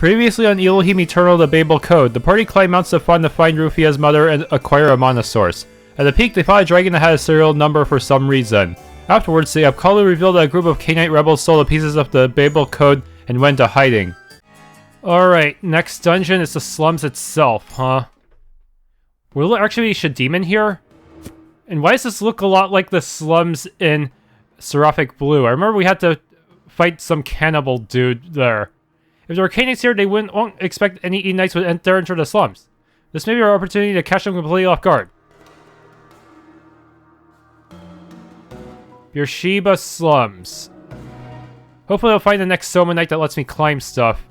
Previously on Elohim Eternal, the Babel Code, the party climbed Mount Saph to find Rufia's mother and acquire a monosaurus. At the peak, they found a dragon that had a serial number for some reason. Afterwards, the Abzu revealed that a group of Cainite rebels stole the pieces of the Babel Code and went into hiding. Alright, next dungeon is the slums itself, huh? Will there actually be Shechem in here? And why does this look a lot like the slums in Seraphic Blue? I remember we had to fight some cannibal dude there. If there were Cainites here, they won't expect any Idinites would enter into the slums. This may be our opportunity to catch them completely off guard. Beersheba Slums. Hopefully I'll find the next Somanite that lets me climb stuff.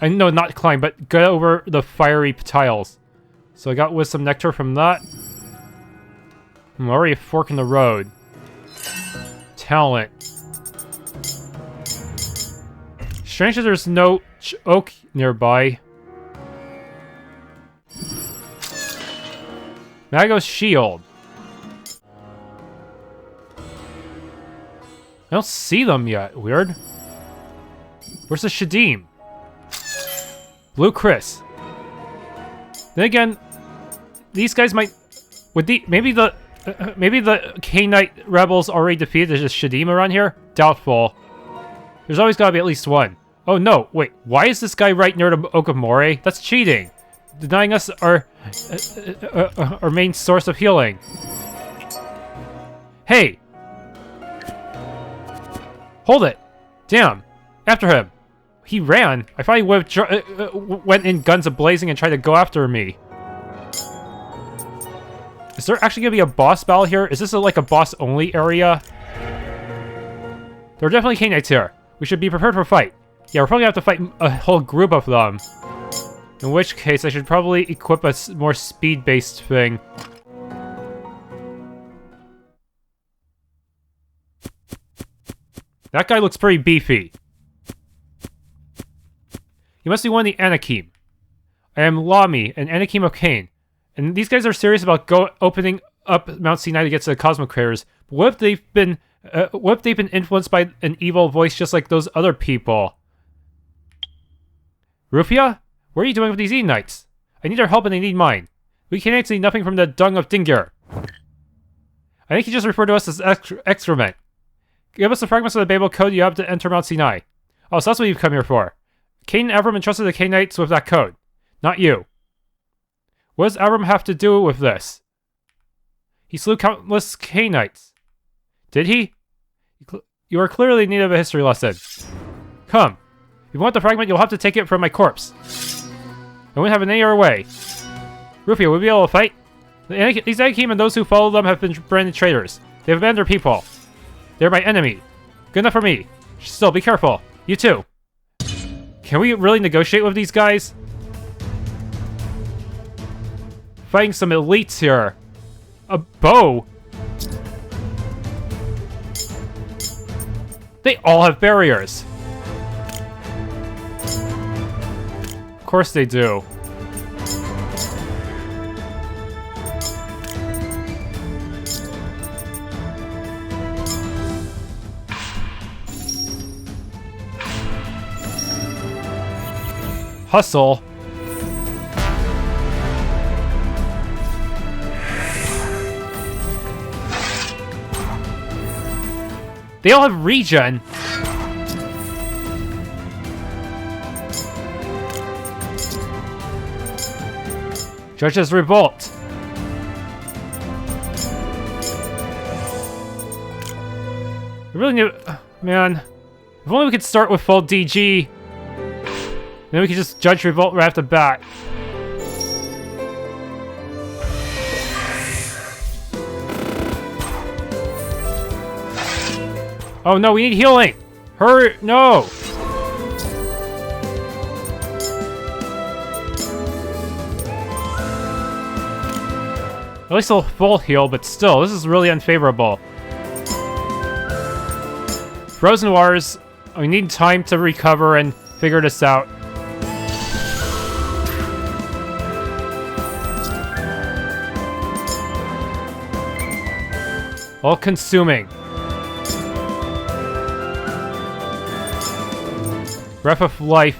I know, not climb, but get over the fiery tiles. So I got Wisdom Nectar from that. I'm already a fork in the road. Talent. Strange that there's no oak nearby. Mago's Shield. I don't see them yet. Weird. Where's the Shechem? Blue Chris. Then again, these guys might... maybe the Cainite rebels already defeated. There's a Shechem around here? Doubtful. There's always gotta be at least one. Oh no, wait, why is this guy right near the Oak of Moray? That's cheating! Denying us our main source of healing. Hey! Hold it! Damn! After him! He ran! I thought he would have went in guns a-blazing and tried to go after me. Is there actually gonna be a boss battle here? Is this like a boss-only area? There are definitely Cainites here. We should be prepared for a fight. Yeah, we're probably gonna have to fight a whole group of them. In which case, I should probably equip a more speed-based thing. That guy looks pretty beefy. You must be one of the anakim. I am Lahmi, an anakim of Cain. And these guys are serious about opening up Mount Sinai to get to the Cosmic Craters. But what if they've been influenced by an evil voice just like those other people? Rufia? What are you doing with these Idinites? I need their help and they need mine. We Cainites need nothing from the dung of Dingir. I think you just referred to us as excrement. Give us the fragments of the Babel Code you have to enter Mount Sinai. Oh, so that's what you've come here for. Cain and Avram entrusted the Cainites with that code. Not you. What does Avram have to do with this? He slew countless Cainites. Did he? You are clearly in need of a history lesson. Come. If you want the fragment, you'll have to take it from my corpse. I won't have it any other way. Rufia, will we be able to fight? These anakim and those who follow them have been branded traitors. They have abandoned their people. They're my enemy. Good enough for me. Still, be careful. You too. Can we really negotiate with these guys? Fighting some elites here. A bow? They all have barriers. Of course they do. Hustle. They all have regen. Judge's Revolt. We really need... man. If only we could start with full DG. Then we could just Judge Revolt right off the bat. Oh no, we need healing! Hurry! No! At least a full heal, but still, this is really unfavorable. Frozen Wars, we need time to recover and figure this out. All consuming. Breath of life.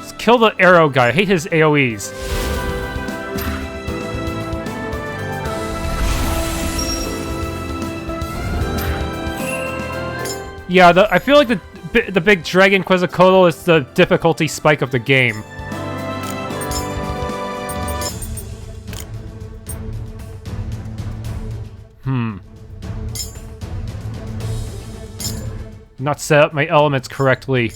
Let's kill the arrow guy. I hate his AoEs. Yeah, I feel like the big dragon Quetzalcoatl is the difficulty spike of the game. Not set up my elements correctly.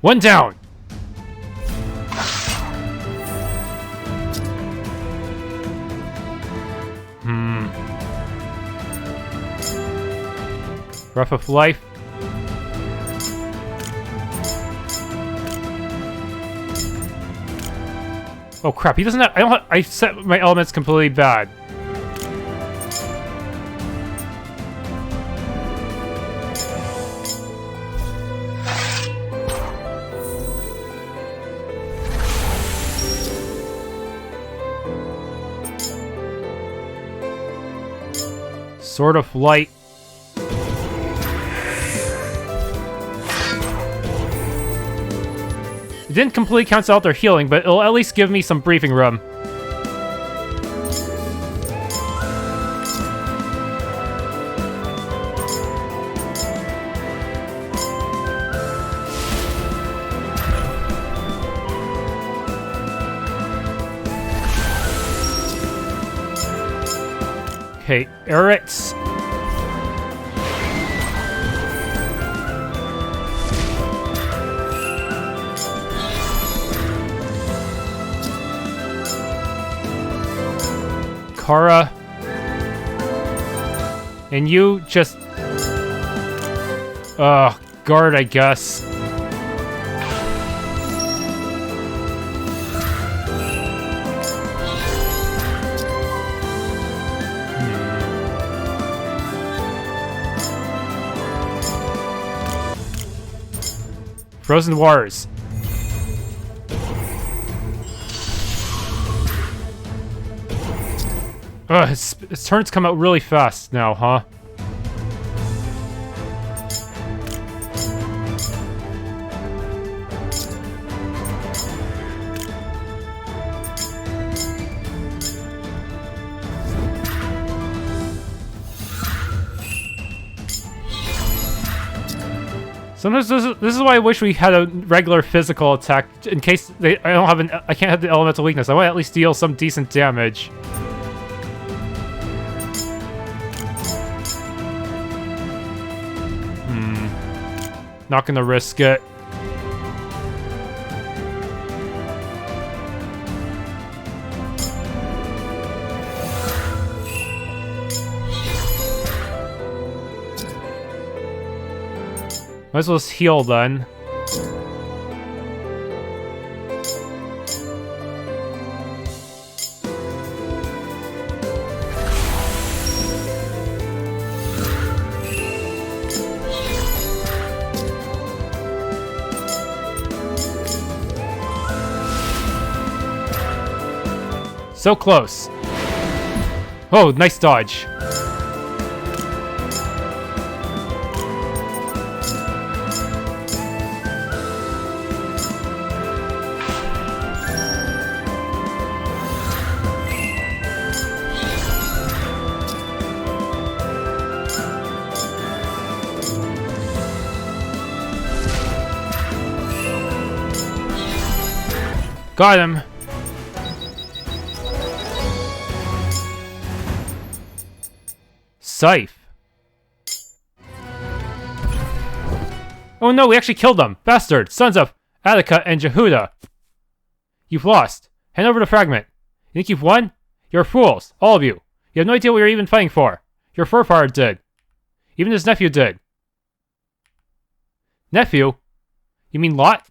One down! Breath of life. Oh crap, he doesn't have, I set my elements completely bad. Sword of light. It didn't completely cancel out their healing, but it'll at least give me some breathing room. Okay, Eretz. Kara. And you just... guard, I guess. Frozen Waters. His turns come out really fast now, huh? Sometimes this is why I wish we had a regular physical attack in case I can't have the elemental weakness. I want to at least deal some decent damage. Not gonna risk it. Might as well just heal then. So close. Oh, nice dodge. Got him. Saph. Oh no, we actually killed them! Bastard! Sons of Attikan and Jehudan! You've lost. Hand over the fragment. You think you've won? You're fools, all of you. You have no idea what you're even fighting for. Your forefather did. Even his nephew did. Nephew? You mean Lot?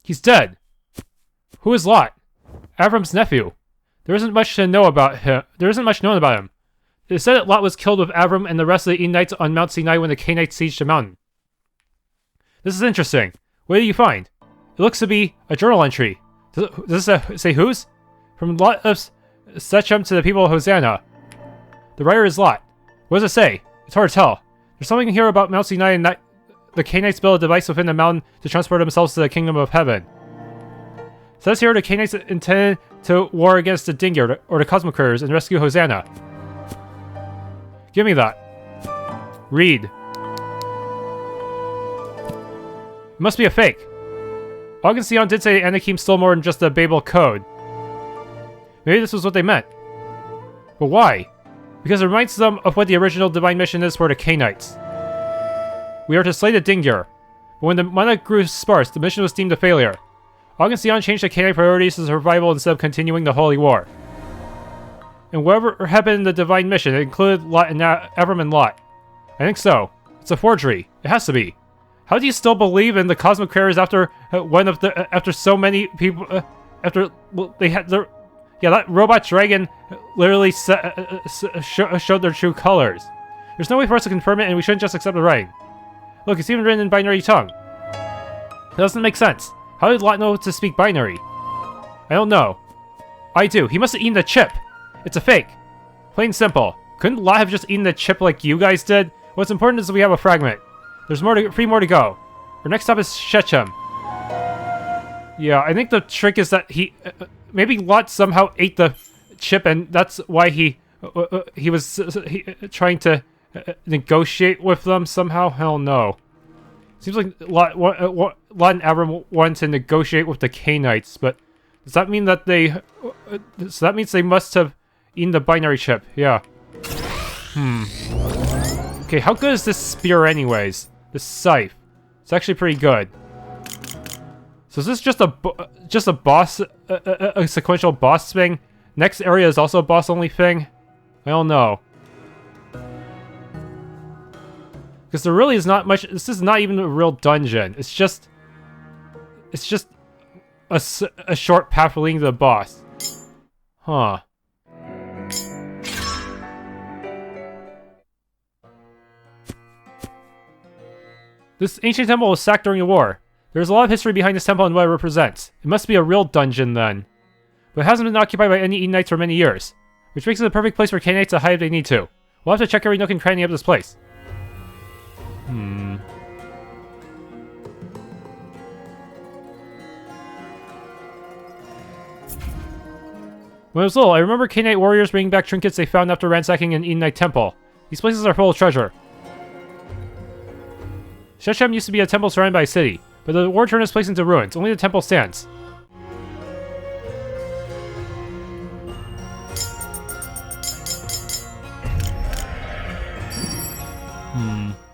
He's dead. Who is Lot? Avram's nephew. There isn't much to know about him. There isn't much known about him. It is said that Lot was killed with Avram and the rest of the Idinites on Mount Sinai when the Cainites sieged the mountain. This is interesting. What do you find? It looks to be a journal entry. Does this say whose? From Lot of Shechem to the people of Hosanna. The writer is Lot. What does it say? It's hard to tell. There's something here about Mount Sinai and that the Cainites built a device within the mountain to transport themselves to the kingdom of heaven. It says here the Cainites intended to war against the Dingyar, or the Cosmic Critters, and rescue Hosanna. Give me that. Read. It must be a fake. Augustion did say the anakim stole more than just the Babel Code. Maybe this was what they meant. But why? Because it reminds them of what the original divine mission is for the Cainites. We are to slay the Dingyar. But when the mana grew sparse, the mission was deemed a failure. Augustion changed the Cainite priorities to survival instead of continuing the Holy War. And whatever happened in the divine mission, it included Lot and Avram and Lot. I think so. It's a forgery. It has to be. How do you still believe in the Cosmic Critters after after so many people they had their that robot dragon literally showed their true colors. There's no way for us to confirm it, and we shouldn't just accept the writing. Look, it's even written in binary tongue. It doesn't make sense. How did Lot know to speak binary? I don't know. I do. He must have eaten the chip. It's a fake. Plain simple. Couldn't Lot have just eaten the chip like you guys did? What's important is that we have a fragment. There's three more to go. Our next stop is Shechem. Yeah, I think the trick is that maybe Lot somehow ate the chip, and that's why he was trying to negotiate with them somehow. Hell no. Seems like Lot and Avram wanted to negotiate with the Cainites, but does that mean that so that means they must have eaten the binary chip? Yeah. Okay, how good is this spear anyways? This scythe. It's actually pretty good. So is this just a boss, a sequential boss thing? Next area is also a boss only thing? I don't know. Because there really is not much. This is not even a real dungeon. It's just a short path leading to the boss. Huh. This ancient temple was sacked during the war. There's a lot of history behind this temple and what it represents. It must be a real dungeon then. But it hasn't been occupied by any Idinites for many years, which makes it the perfect place for Cainites to hide if they need to. We'll have to check every nook and cranny of this place. When I was little, I remember Cainite warriors bringing back trinkets they found after ransacking an Idinite temple. These places are full of treasure. Shechem used to be a temple surrounded by a city, but the war turned this place into ruins. Only the temple stands.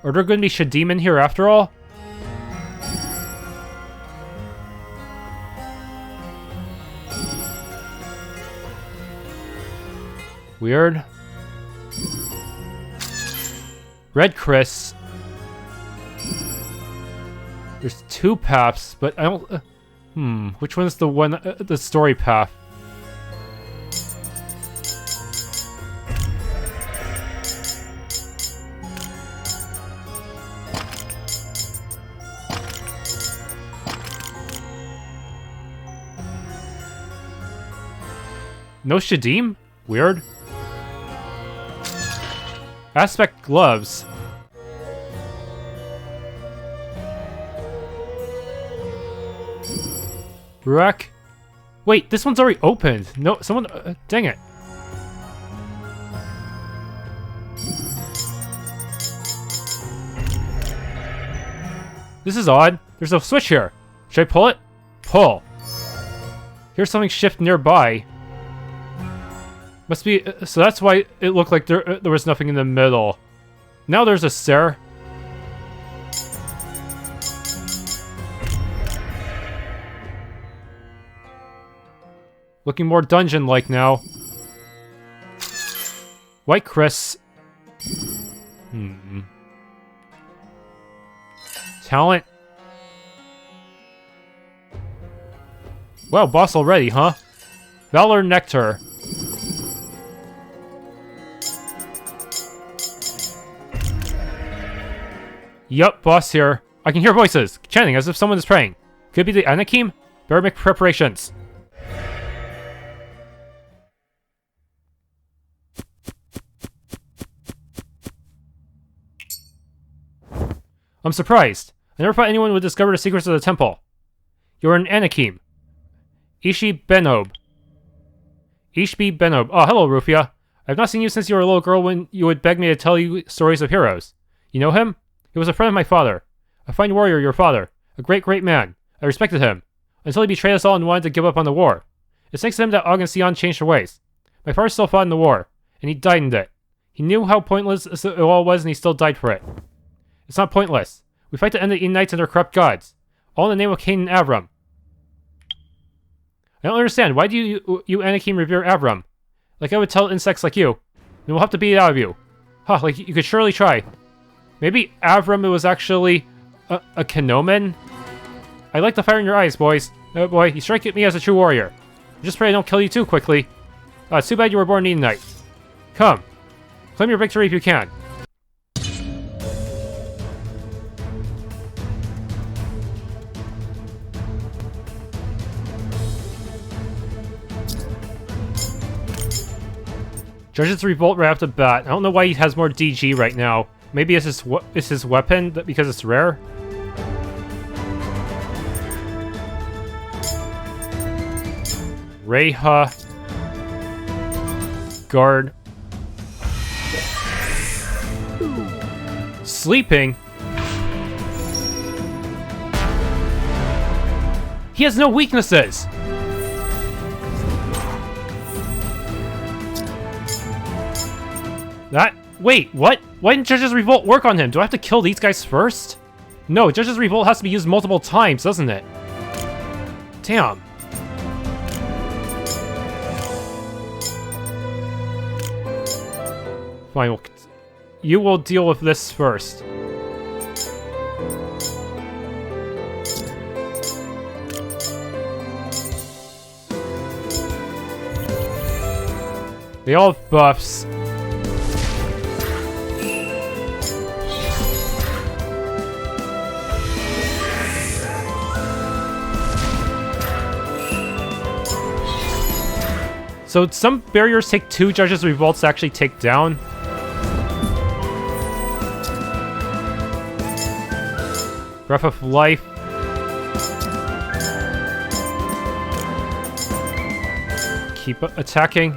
Are there going to be Shadim in here after all? Weird. Red Chris. There's two paths, but I don't... which one's the one... the story path? No Shadim? Weird. Aspect gloves. Ruach. Wait, this one's already opened. No, someone... dang it. This is odd. There's a switch here. Should I pull it? Pull. Here's something shift nearby. Must be... so that's why it looked like there was nothing in the middle. Now there's a stair. Looking more dungeon-like now. White Chris. Talent. Wow, boss already, huh? Valor Nectar. Yup, boss here. I can hear voices, chanting as if someone is praying. Could it be the anakim? Better make preparations. I'm surprised. I never thought anyone would discover the secrets of the temple. You're an anakim. Ishbi-Benob. Ishbi-Benob. Oh, hello, Rufia. I've not seen you since you were a little girl when you would beg me to tell you stories of heroes. You know him? He was a friend of my father. A fine warrior, your father. A great, great man. I respected him. Until he betrayed us all and wanted to give up on the war. It's thanks to him that Og and Sion changed their ways. My father still fought in the war, and he died in it. He knew how pointless it all was, and he still died for it. It's not pointless. We fight to end the Idinites and their corrupt gods. All in the name of Cain and Avram. I don't understand. Why do you anakim revere Avram? Like I would tell insects like you. Then we'll have to beat it out of you. Huh, like you could surely try. Maybe Avram was actually a Kenoma? I like the fire in your eyes, boys. Oh boy, you strike at me as a true warrior. I just pray I don't kill you too quickly. It's too bad you were born an Idinite. Come. Claim your victory if you can. Judge's Revolt right off the bat. I don't know why he has more DG right now. Maybe it's his weapon because it's rare? Reha. Guard. Sleeping? He has no weaknesses! Wait, what? Why didn't Judge's Revolt work on him? Do I have to kill these guys first? No, Judge's Revolt has to be used multiple times, doesn't it? Damn. Fine, you will deal with this first. They all have buffs. So some barriers take 2 Judge's Revolts to actually take down. Breath of Life. Keep attacking.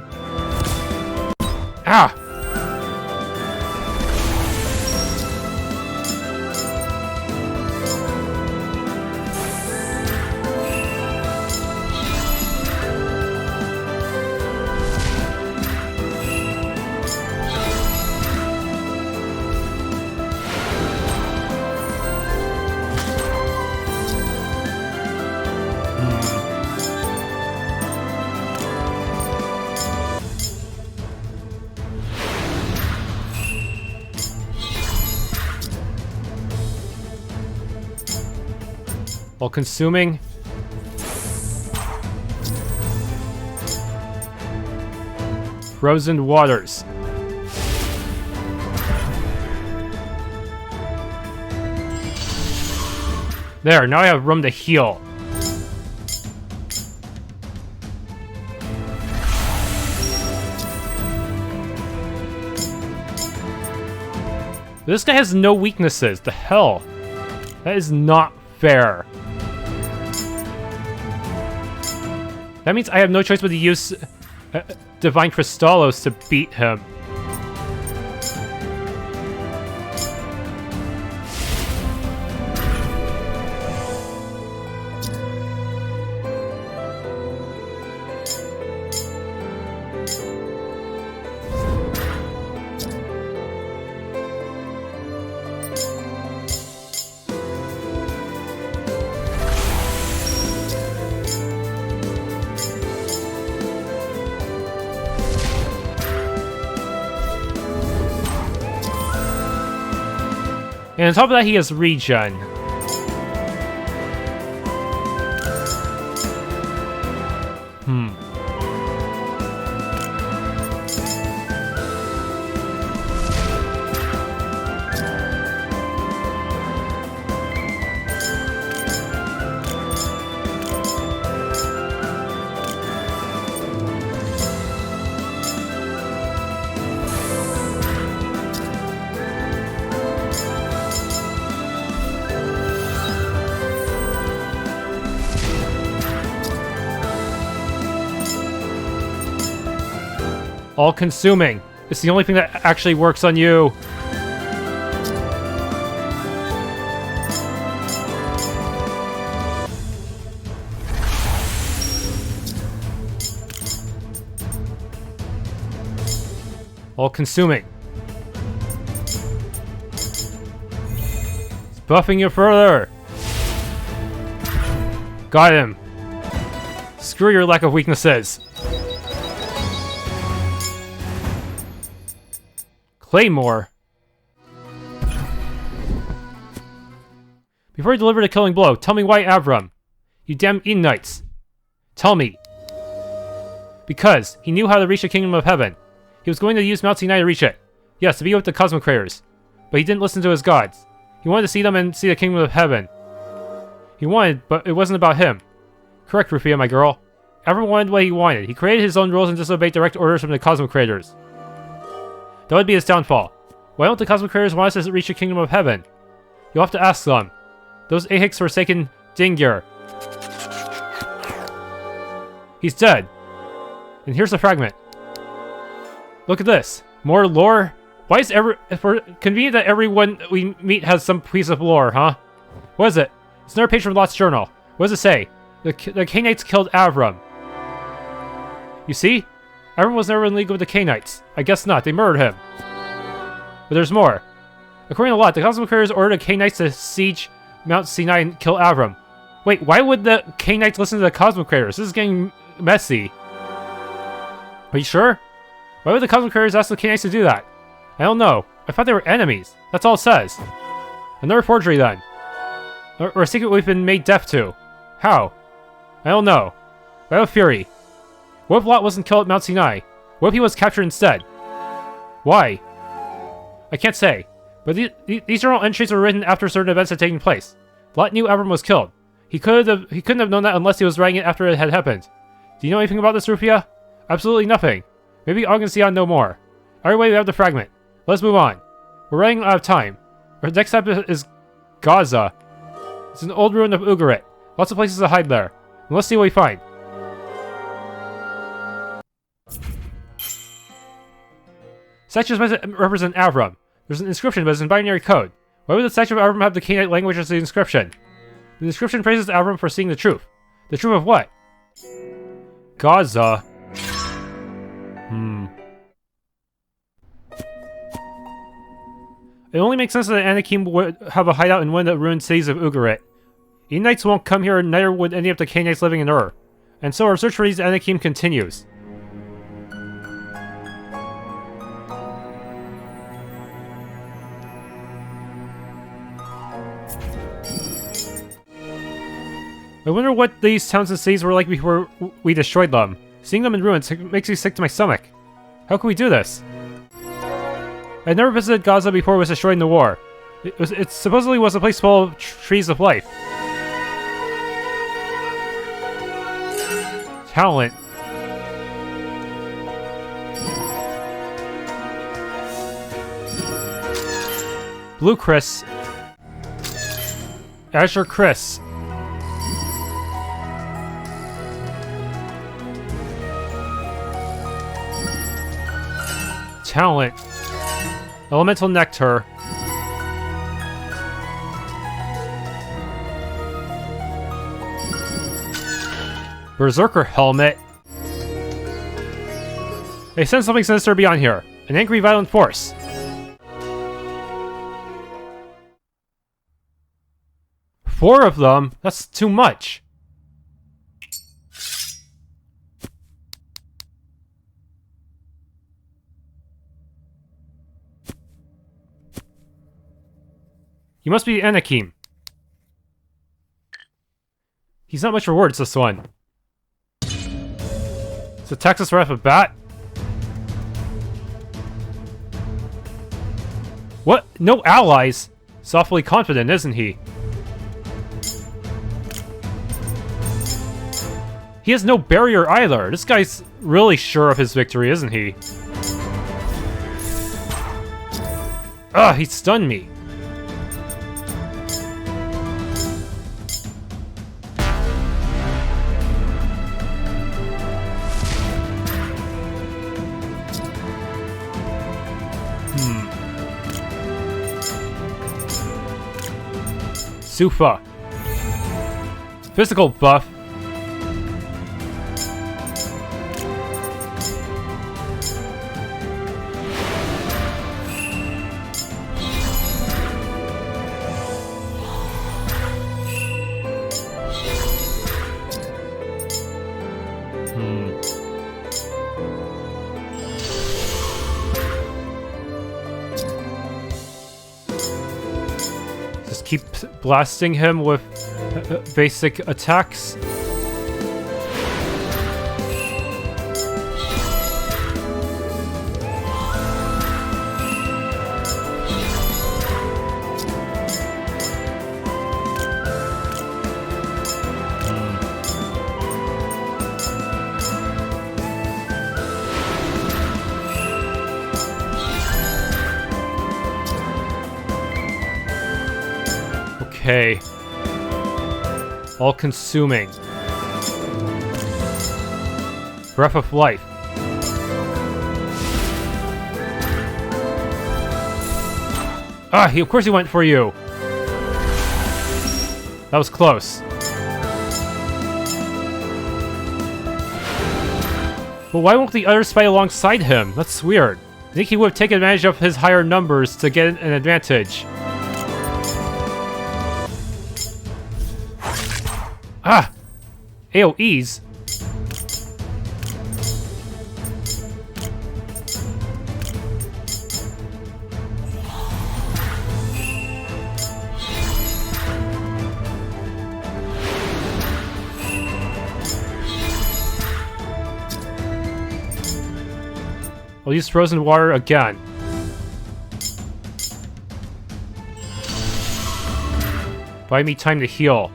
Ah! While consuming. Frozen waters. There, now I have room to heal. This guy has no weaknesses. The hell? That is not fair. That means I have no choice but to use Divine Crystallos to beat him. And on top of that, he has regen. All-consuming. It's the only thing that actually works on you. All-consuming. It's buffing you further. Got him. Screw your lack of weaknesses. Claymore. Before you deliver the killing blow, tell me why Avram? You damn Idinites. Tell me. Because he knew how to reach the kingdom of heaven. He was going to use Mount Sinai to reach it. Yes, to be with the cosmic creators. But he didn't listen to his gods. He wanted to see them and see the kingdom of heaven. He wanted, but it wasn't about him. Correct, Rufia, my girl. Avram wanted what he wanted. He created his own rules and disobeyed direct orders from the cosmic creators. That would be his downfall. Why don't the cosmic creators want us to reach the kingdom of heaven? You'll have to ask them. Those Ahik's forsaken Dingir. He's dead. And here's the fragment. Look at this. More lore? Why is convenient that everyone we meet has some piece of lore, huh? What is it? It's another page from Lot's journal. What does it say? The Cainites killed Avram. You see? Avram was never in league with the Cainites. I guess not. They murdered him. But there's more. According to Lot, the cosmic creators ordered the Cainites to siege Mount Sinai and kill Avram. Wait, why would the Cainites listen to the cosmic creators? This is getting messy. Are you sure? Why would the cosmic creators ask the Cainites to do that? I don't know. I thought they were enemies. That's all it says. Another forgery then. Or a secret we've been made deaf to. How? I don't know. I have a theory. What if Lot wasn't killed at Mount Sinai? What if he was captured instead? Why? I can't say. But these journal entries were written after certain events had taken place. Lot knew Avram was killed. He couldn't have known that unless he was writing it after it had happened. Do you know anything about this, Rufia? Absolutely nothing. Maybe Og and Sion know more. Either way, we have the fragment. Let's move on. We're running out of time. Our next step is Gaza. It's an old ruin of Ugarit. Lots of places to hide there. And let's see what we find. Statues represent Avram. There's an inscription, but it's in binary code. Why would the statue of Avram have the Cainite language as the inscription? The inscription praises Avram for seeing the truth. The truth of what? Gaza. It only makes sense that the anakim would have a hideout in one of the ruined cities of Ugarit. Idinites won't come here, and neither would any of the Cainites living in Ur. And so our search for these anakim continues. I wonder what these towns and cities were like before we destroyed them. Seeing them in ruins makes me sick to my stomach. How can we do this? I'd never visited Gaza before it was destroyed in the war. It supposedly was a place full of trees of life. Talent. Blue Chris. Azure Chris. Talent. Elemental Nectar. Berserker Helmet. They sense something sinister beyond here. An angry, violent force. Four of them? That's too much. You must be anakim. He's not much for words, this one. So attacks us right off the bat? What? No allies? Softly confident, isn't he? He has no barrier either. This guy's really sure of his victory, isn't he? Ugh, he stunned me. Sufa. Physical buff. Just keep blasting him with basic attacks. Okay. All-consuming. Breath of life. Ah, of course he went for you. That was close. But why won't the others fight alongside him? That's weird. I think he would have taken advantage of his higher numbers to get an advantage. Ah! AoEs? I'll use frozen water again. Buy me time to heal.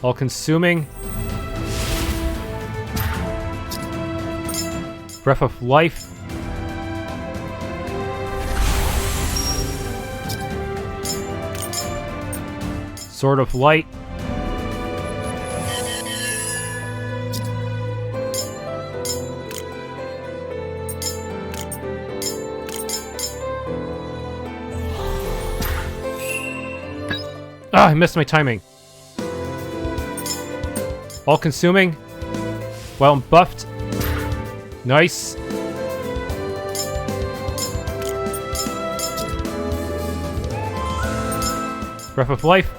All-consuming. Breath of life. Sword of light. Ah, I missed my timing. All-consuming. Well, I'm buffed. Nice. Breath of life.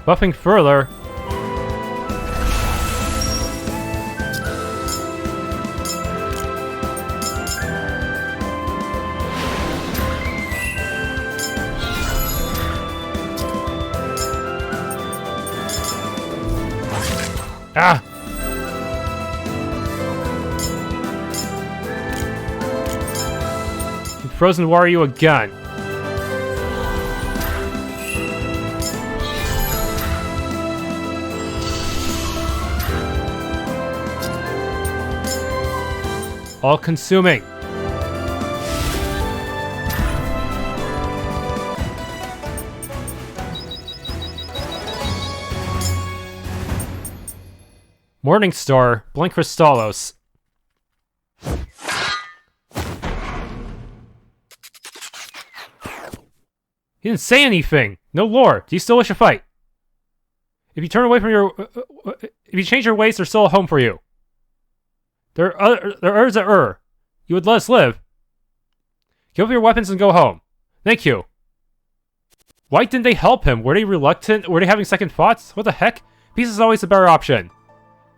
Buffing further. Ah! Frozen Wario again. All-consuming. Morningstar, Blank Crystallos. He didn't say anything. No lore. Do you still wish to fight? If you turn away from your... if you change your ways, there's still a home for you. There are others that you would let us live. Give up your weapons and go home. Thank you. Why didn't they help him? Were they reluctant? Were they having second thoughts? What the heck? Peace is always a better option.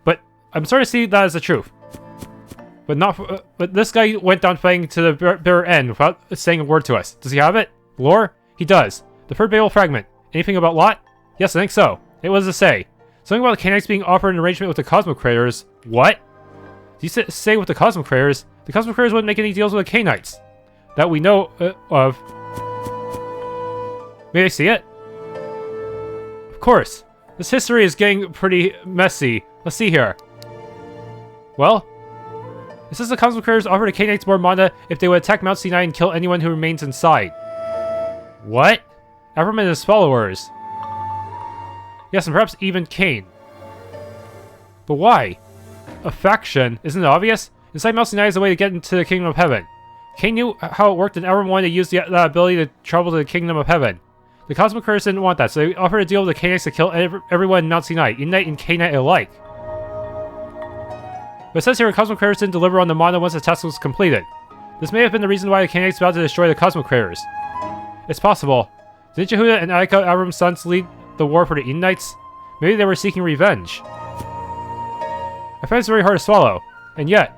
But I'm sorry to see that as the truth. But not. But this guy went down fighting to the bitter end without saying a word to us. Does he have it? Lore? He does. The third Babel fragment. Anything about Lot? Yes, I think so. It was to say. Something about the Cainites being offered an arrangement with the Cosmo Creators. What? Did you say with the Cosmo Creators? The Cosmo Creators wouldn't make any deals with the Cainites. That we know of. May I see it? Of course. This history is getting pretty messy. Let's see here. Well, it says the Cosmo Creators offered the Cainites more mana if they would attack Mount Sinai and kill anyone who remains inside. What? Avram and his followers. Yes, and perhaps even Cain. But why? A faction? Isn't it obvious? Inside Mount Sinai is a way to get into the Kingdom of Heaven. Cain knew how it worked and everyone wanted to use that ability to travel to the Kingdom of Heaven. The Cosmic Curse didn't want that, so they offered a deal with the Cainites to kill everyone in Mount Sinai, Idinite and Cainite alike. But it says here the Cosmic Curse didn't deliver on the mana once the task was completed. This may have been the reason why the Cainites vowed to destroy the Cosmic Creators. It's possible. Didn't Jehudan and Attikan, Avram's sons, lead the war for the Idinites? Maybe they were seeking revenge. I find this very hard to swallow, and yet,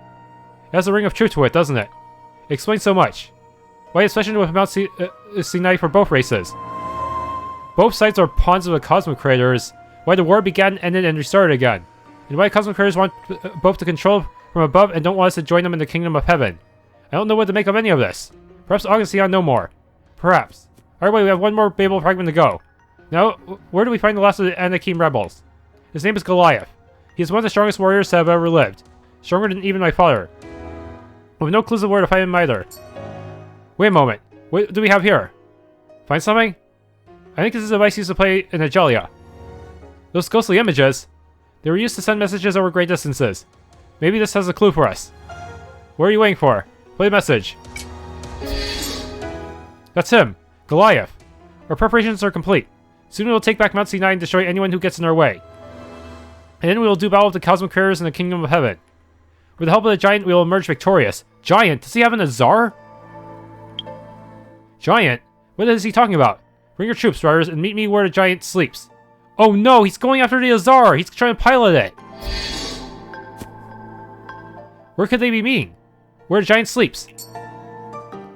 it has a ring of truth to it, doesn't it? It explains so much. Why especially with Mount Sinai for both races? Both sides are pawns of the Cosmic Creators. Why the war began, ended, and restarted again. And why Cosmic Creators want both to control from above and don't want us to join them in the Kingdom of Heaven. I don't know what to make of any of this. Perhaps Augustion will know more. Perhaps. Alright, wait, we have one more Babel fragment to go. Now, where do we find the last of the anakim rebels? His name is Goliath. He is one of the strongest warriors that have ever lived. Stronger than even my father. We have no clues of where to find him either. Wait a moment. What do we have here? Find something? I think this is a device used to play in Agelia. Those ghostly images, they were used to send messages over great distances. Maybe this has a clue for us. What are you waiting for? Play the message. That's him, Goliath. Our preparations are complete. Soon we will take back Mount Sinai and destroy anyone who gets in our way. And then we will do battle with the Cosmic Creators in the Kingdom of Heaven. With the help of the Giant, we will emerge victorious. Giant? Does he have an Azar? Giant? What is he talking about? Bring your troops, riders, and meet me where the Giant sleeps. Oh no, he's going after the Azar! He's trying to pilot it! Where could they be meeting? Where the Giant sleeps?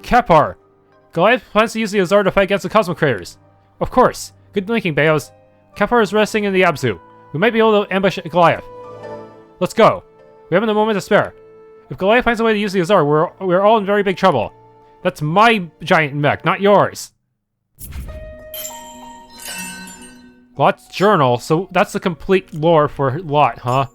Kapar! Goliath plans to use the Azar to fight against the Cosmic Creators. Of course. Good thinking, Beos. Kapar is resting in the Abzu. We might be able to ambush Goliath. Let's go. We haven't a moment to spare. If Goliath finds a way to use the Azar, we're all in very big trouble. That's my giant mech, not yours. Lot's journal, so that's the complete lore for Lot, huh?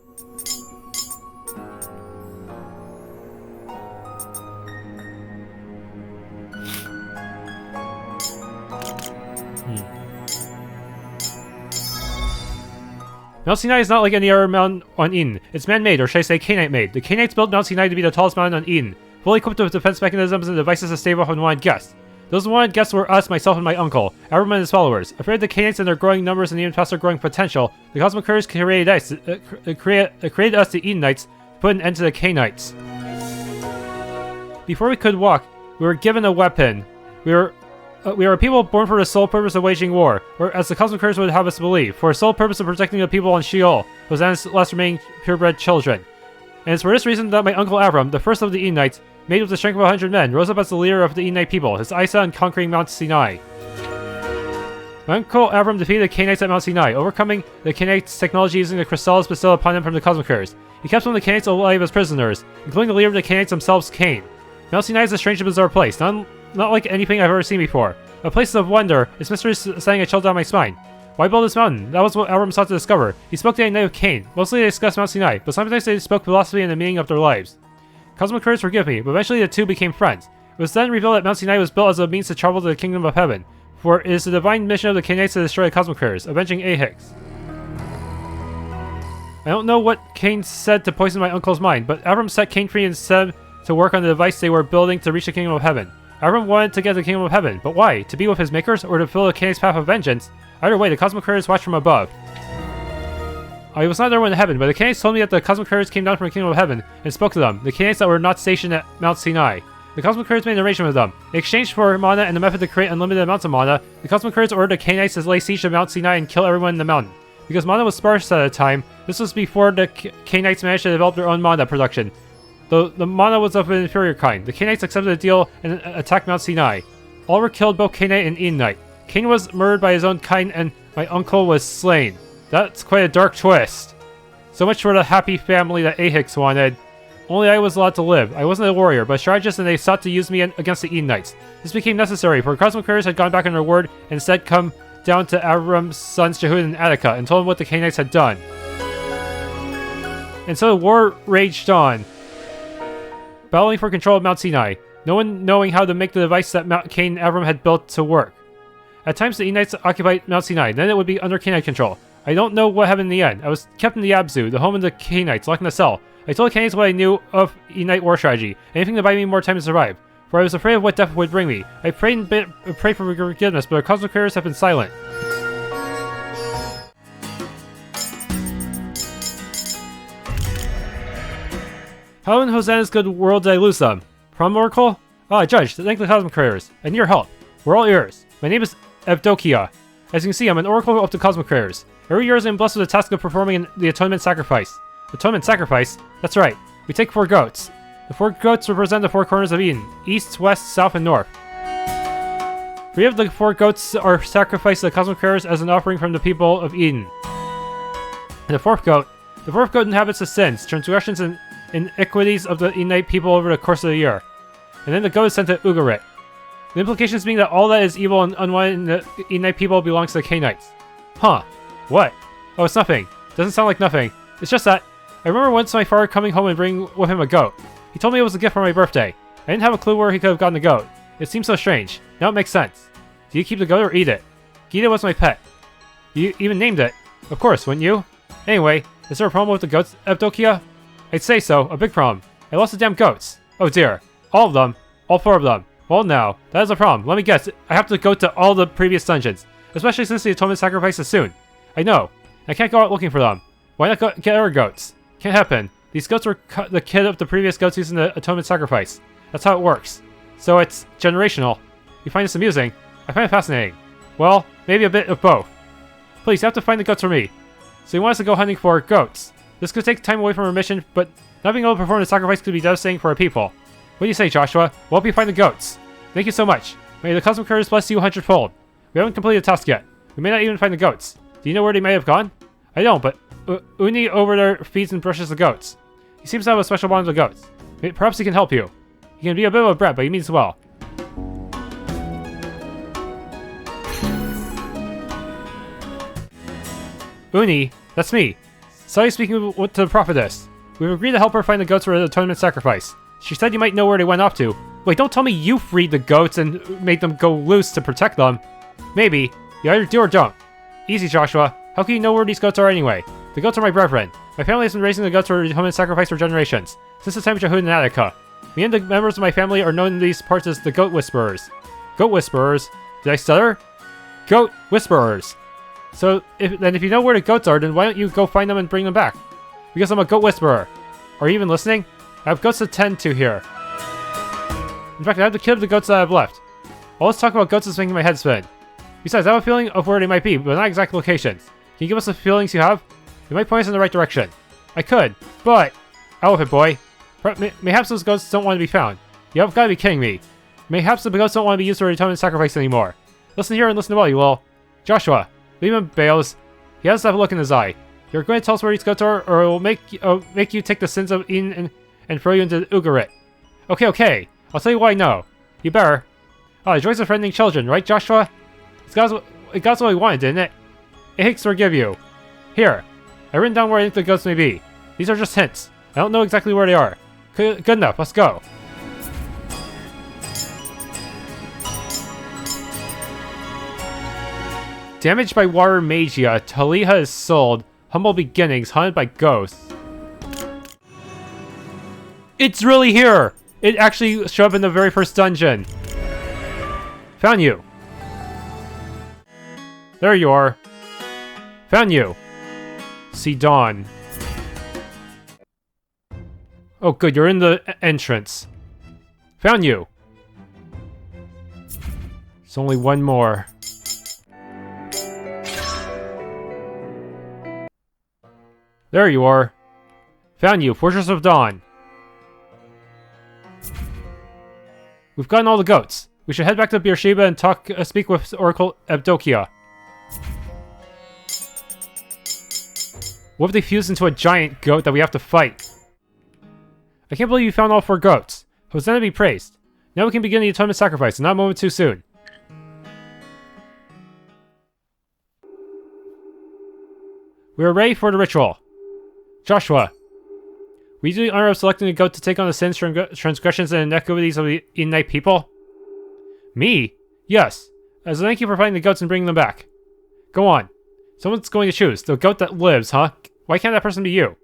Mount Sinai is not like any other mountain on Idin. It's man-made, or should I say Cainite-made. The Cainites built Mount Sinai to be the tallest mountain on Idin, fully equipped with defense mechanisms and devices to stave off unwanted guests. Those unwanted guests were us, myself, and my uncle, Avram and his followers. Afraid of the Cainites and their growing numbers and even faster growing potential, the Cosmic Creators created us, the Idinites, to put an end to the Cainites. Before we could walk, we were given a weapon. We are a people born for the sole purpose of waging war, or as the Cosmic Creators would have us believe, for the sole purpose of protecting the people on Sheol, Hosanna's last remaining purebred children. And it's for this reason that my uncle Avram, the first of the Idinites, made with the strength of 100 men, rose up as the leader of the Idinite people, his Isa in conquering Mount Sinai. My uncle Avram defeated the Cainites at Mount Sinai, overcoming the Cainites' technology using the crystals bestowed upon him from the Cosmic Creators. He kept some of the Cainites alive as prisoners, including the leader of the Cainites themselves, Cain. Mount Sinai is a strange and bizarre place, not like anything I've ever seen before. A place of wonder, its mystery is setting a chill down my spine. Why build this mountain? That was what Avram sought to discover. He spoke day and night with Cain. Mostly they discussed Mount Sinai, but sometimes they spoke philosophy and the meaning of their lives. Cosmic Creators forgive me, but eventually the two became friends. It was then revealed that Mount Sinai was built as a means to travel to the Kingdom of Heaven, for it is the divine mission of the Cainites to destroy the Cosmic Creators, avenging Ahix. I don't know what Cain said to poison my uncle's mind, but Avram set Cain free and set him to work on the device they were building to reach the Kingdom of Heaven. Avram wanted to get to the Kingdom of Heaven, but why? To be with his makers, or to fill the Cainites' path of vengeance? Either way, the Cosmic Creators watched from above. I was not there when it happened, but the Cainites told me that the Cosmic Creators came down from the Kingdom of Heaven and spoke to them, the Cainites that were not stationed at Mount Sinai. The Cosmic Creators made an arrangement with them. In exchange for mana and the method to create unlimited amounts of mana, the Cosmic Creators ordered the Cainites to lay siege to Mount Sinai and kill everyone in the mountain. Because mana was sparse at the time, this was before the Cainites managed to develop their own mana production. Though the mana was of an inferior kind, the Cainites accepted the deal and attacked Mount Sinai. All were killed, both Cainite and Idinite. Cain was murdered by his own kind and my uncle was slain. That's quite a dark twist. So much for the happy family that Ahix wanted. Only I was allowed to live. I wasn't a warrior, but a strategist, and they sought to use me against the Idinites. This became necessary, for Cosmic Creators had gone back on their word and instead come down to Avram's sons Jehudan and Attikan and told them what the Cainites had done. And so the war raged on, battling for control of Mount Sinai, no one knowing how to make the device that Cain and Avram had built to work. At times the Idinites occupied Mount Sinai, then it would be under Cainite control. I don't know what happened in the end. I was kept in the Abzu, the home of the Cainites, locked in a cell. I told the Cainites what I knew of Idinite war strategy, anything to buy me more time to survive. For I was afraid of what death would bring me. I prayed for forgiveness, but our cosmic prayers have been silent. How in Hosanna's good world did I lose them? Prom Oracle? Ah, Judge, thank the cosmic prayers. I need your help. We're all ears. My name is Evdokia. As you can see, I'm an oracle of the cosmic prayers. Every year I'm blessed with the task of performing the atonement sacrifice. Atonement sacrifice? That's right. We take 4 goats. The 4 goats represent the 4 corners of Eden: east, west, south, and north. 3 of the 4 goats are sacrificed to the cosmic prayers as an offering from the people of Eden. And the 4th goat inhabits the sins, transgressions, and iniquities of the Idinite people over the course of the year. And then the goat is sent to Ugarit. The implications being that all that is evil and unwanted in the Idinite people belongs to the Cainites. Huh. What? Oh, it's nothing. Doesn't sound like nothing. It's just that I remember once my father coming home and bringing with him a goat. He told me it was a gift for my birthday. I didn't have a clue where he could have gotten the goat. It seems so strange. Now it makes sense. Do you keep the goat or eat it? Gita was my pet. You even named it. Of course, wouldn't you? Anyway, is there a problem with the goats, Evdokia? I'd say so. A big problem. I lost the damn goats. Oh dear. All of them. All 4 of them. Well now, that is a problem. Let me guess. I have to go to all the previous dungeons. Especially since the atonement sacrifice is soon. I know. I can't go out looking for them. Why not get other goats? Can't happen. These goats were the kid of the previous goats using the atonement sacrifice. That's how it works. So it's generational. You find this amusing? I find it fascinating. Well, maybe a bit of both. Please, you have to find the goats for me. So you want us to go hunting for goats. This could take time away from our mission, but not being able to perform the sacrifice could be devastating for our people. What do you say, Joshua? We'll help you find the goats. Thank you so much. May the cosmic curse bless you 100-fold. We haven't completed the task yet. We may not even find the goats. Do you know where they may have gone? I don't, but Uni over there feeds and brushes the goats. He seems to have a special bond with the goats. Perhaps he can help you. He can be a bit of a brat, but he means well. Uni, that's me. Saw you speaking to the prophetess. We've agreed to help her find the goats for the atonement sacrifice. She said you might know where they went off to. Wait, don't tell me you freed the goats and made them go loose to protect them. Maybe. You either do or don't. Easy, Joshua. How can you know where these goats are anyway? The goats are my brethren. My family has been raising the goats for the atonement sacrifice for generations, since the time of Jehudan and Attikan. Me and the members of my family are known in these parts as the Goat Whisperers. Goat Whisperers? Did I stutter? Goat Whisperers. So, if you know where the goats are, then why don't you go find them and bring them back? Because I'm a Goat Whisperer. Are you even listening? I have goats to tend to here. In fact, I have to kill the goats that I've left. All this talk about goats is making my head spin. Besides, I have a feeling of where they might be, but not exact locations. Can you give us the feelings you have? You might point us in the right direction. I could, but... Elephant boy. Mayhaps those goats don't want to be found. You have got to be kidding me. Mayhaps the goats don't want to be used for atonement sacrifice anymore. Listen here and listen well, you will. Joshua, leave him Bales. He has to have a look in his eye. You're going to tell us where these goats are, or it will make you take the sins of Idin and throw you into Ugarit. Okay. I'll tell you what I know. You better. Oh, the joys of friending children, right, Joshua? It got what we wanted, didn't it? It Hicks forgive you. Here. I've written down where I think the goats may be. These are just hints. I don't know exactly where they are. Good enough, let's go. Damaged by water mageia, Taliha is sold. Humble beginnings, haunted by ghosts. It's really here! It actually showed up in the very first dungeon. Found you. There you are. Found you. See dawn. Oh good, you're in the entrance. Found you. There's only one more. There you are. Found you, Fortress of Dawn. We've gotten all the goats. We should head back to Beersheba and speak with Oracle Evdokia. What if they fused into a giant goat that we have to fight? I can't believe you found all 4 goats. Hosanna be praised. Now we can begin the atonement sacrifice, and not a moment too soon. We are ready for the ritual. Joshua, will you do the honor of selecting a goat to take on the sins, transgressions, and iniquities of the Idinite people? Me? Yes. As a thank you for finding the goats and bringing them back. Go on. Someone's going to choose. The goat that lives, huh? Why can't that person be you?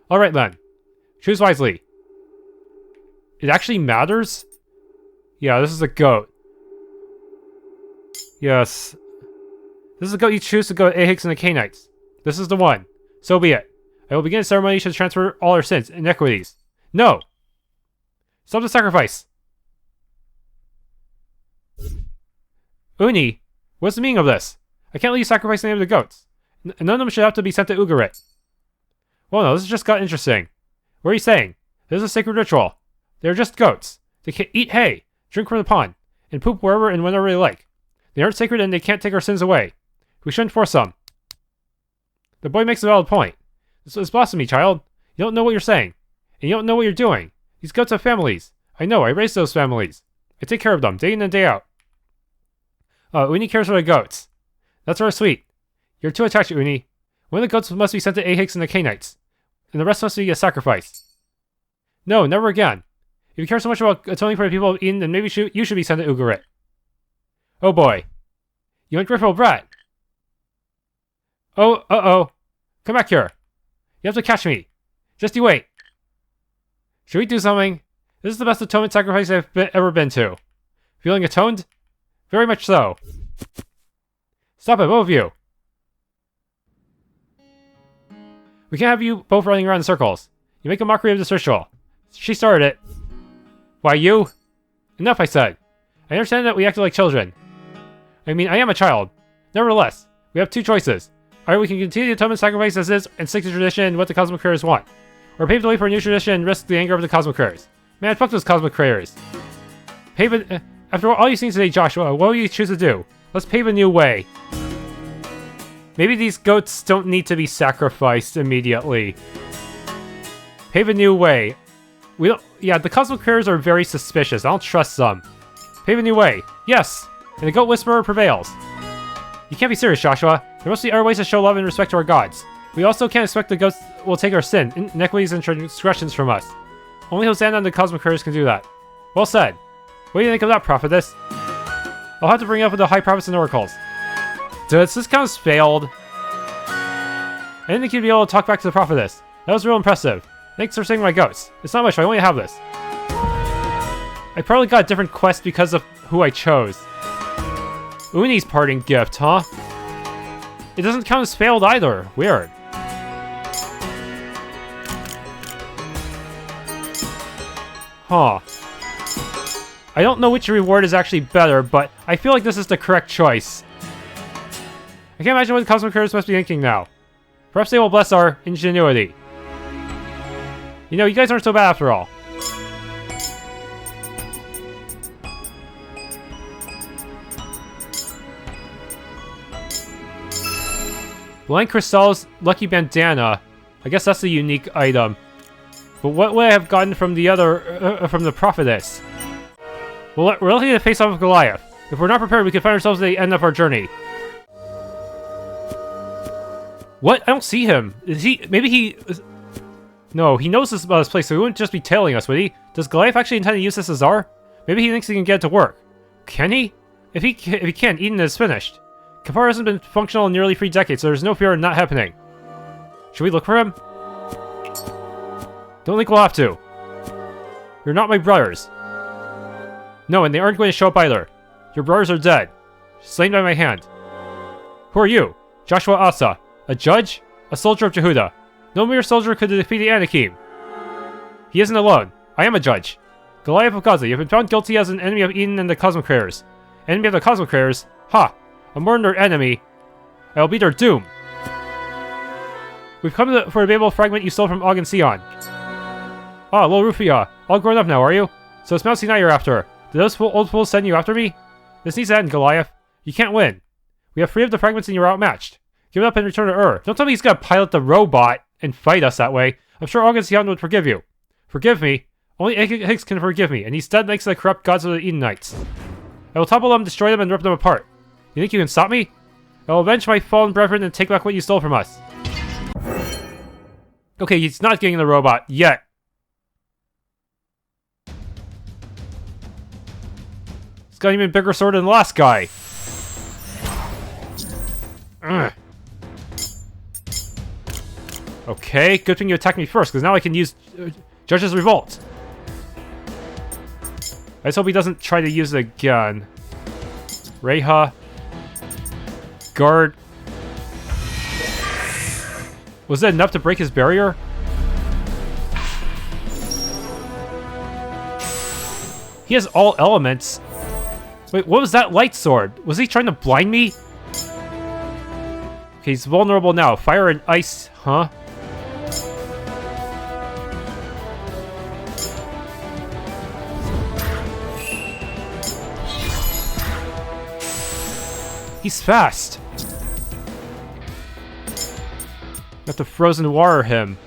Alright then. Choose wisely. It actually matters? Yeah, this is a goat. Yes. This is the goat you choose to go to Ahix and the Cainites. This is the one. So be it. I will begin a ceremony to transfer all our sins, iniquities. No! Stop the sacrifice! Uni, what's the meaning of this? I can't let you sacrifice any of the goats. None of them should have to be sent to Ugarit. Well, no, this just got interesting. What are you saying? This is a sacred ritual. They're just goats. They can eat hay, drink from the pond, and poop wherever and whenever they like. They aren't sacred and they can't take our sins away. We shouldn't force them. The boy makes a valid point. This is blasphemy, child. You don't know what you're saying. And you don't know what you're doing. These goats have families. I know, I raised those families. I take care of them, day in and day out. Uni cares for the goats. That's sort of sweet. You're too attached, Uni. One of the goats must be sent to Ahix and the Cainites. And the rest must be a sacrifice. No, never again. If you care so much about atoning for the people of Idin, then maybe you should be sent to Ugarit. Oh boy. You ungrateful brat. Oh, uh-oh. Come back here. You have to catch me. Just you wait. Should we do something? This is the best atonement sacrifice I've ever been to. Feeling atoned? Very much so. Stop it, both of you. We can't have you both running around in circles. You make a mockery of this ritual. She started it. Why, you? Enough, I said. I understand that we acted like children. I mean, I am a child. Nevertheless, we have two choices. Either we can continue the atonement sacrifice as is and stick to tradition and what the cosmic creators want, or pave the way for a new tradition and risk the anger of the cosmic creators. Man, fuck those cosmic creators. Pave it. After all you've seen today, Joshua, what will you choose to do? Let's pave a new way. Maybe these goats don't need to be sacrificed immediately. Pave a new way. We don't. Yeah, the cosmic creators are very suspicious. I don't trust them. Pave a new way. Yes! And the goat whisperer prevails. You can't be serious, Joshua. There must be other ways to show love and respect to our gods. We also can't expect the goats will take our sin, inequities, and transgressions from us. Only Hosanna and the cosmic creators can do that. Well said. What do you think of that, prophetess? I'll have to bring it up with the high prophets and oracles. Dude, this kind of failed. I didn't think you'd be able to talk back to the prophetess. That was real impressive. Thanks for saving my goats. It's not much, but I only have this. I probably got a different quest because of who I chose. Uni's parting gift, huh? It doesn't count as failed either. Weird. Huh. I don't know which reward is actually better, but I feel like this is the correct choice. I can't imagine what the cosmic creators must be thinking now. Perhaps they will bless our ingenuity. You know, you guys aren't so bad after all. Blind Crystal's Lucky Bandana. I guess that's a unique item. But what would I have gotten from the other, from the prophetess? We're likely to face off with Goliath. If we're not prepared, we could find ourselves at the end of our journey. What? I don't see him. Is he... Maybe he... No, he knows this about this place, so he wouldn't just be tailing us, would he? Does Goliath actually intend to use this Azar? Maybe he thinks he can get it to work. Can he? If he can, Idin is finished. Kapara hasn't been functional in nearly 3 decades, so there's no fear of not happening. Should we look for him? Don't think we'll have to. You're not my brothers. No, and they aren't going to show up either. Your brothers are dead. Slain by my hand. Who are you? Joshua Asa. A judge? A soldier of Jehuda. No mere soldier could defeat the anakim. He isn't alone. I am a judge. Goliath of Gaza, you have been found guilty as an enemy of Idin and the cosmic creators. Enemy of the cosmic creators? Ha! A murdered enemy. I will be their doom. We've come for the Babel fragment you stole from Og and Sion. Ah, little Rufia. All grown up now, are you? So it's Mount Sinai you're after. Did those old fools send you after me? This needs to end, Goliath. You can't win. We have 3 of the fragments and you're outmatched. Give it up and return to Ur. Don't tell me he's gonna pilot the robot and fight us that way. I'm sure Og and Sion would forgive you. Forgive me? Only Higgs can forgive me, and he instead makes the corrupt gods of the Idinites. I will topple them, destroy them, and rip them apart. You think you can stop me? I will avenge my fallen brethren and take back what you stole from us. Okay, he's not getting the robot yet. He's got an even bigger sword than the last guy. Ugh. Okay, good thing you attacked me first, because now I can use Judge's Revolt. I just hope he doesn't try to use it again. Reha. Guard. Was that enough to break his barrier? He has all elements. Wait, what was that light sword? Was he trying to blind me? Okay, he's vulnerable now. Fire and ice, huh? He's fast. Have to frozen water him.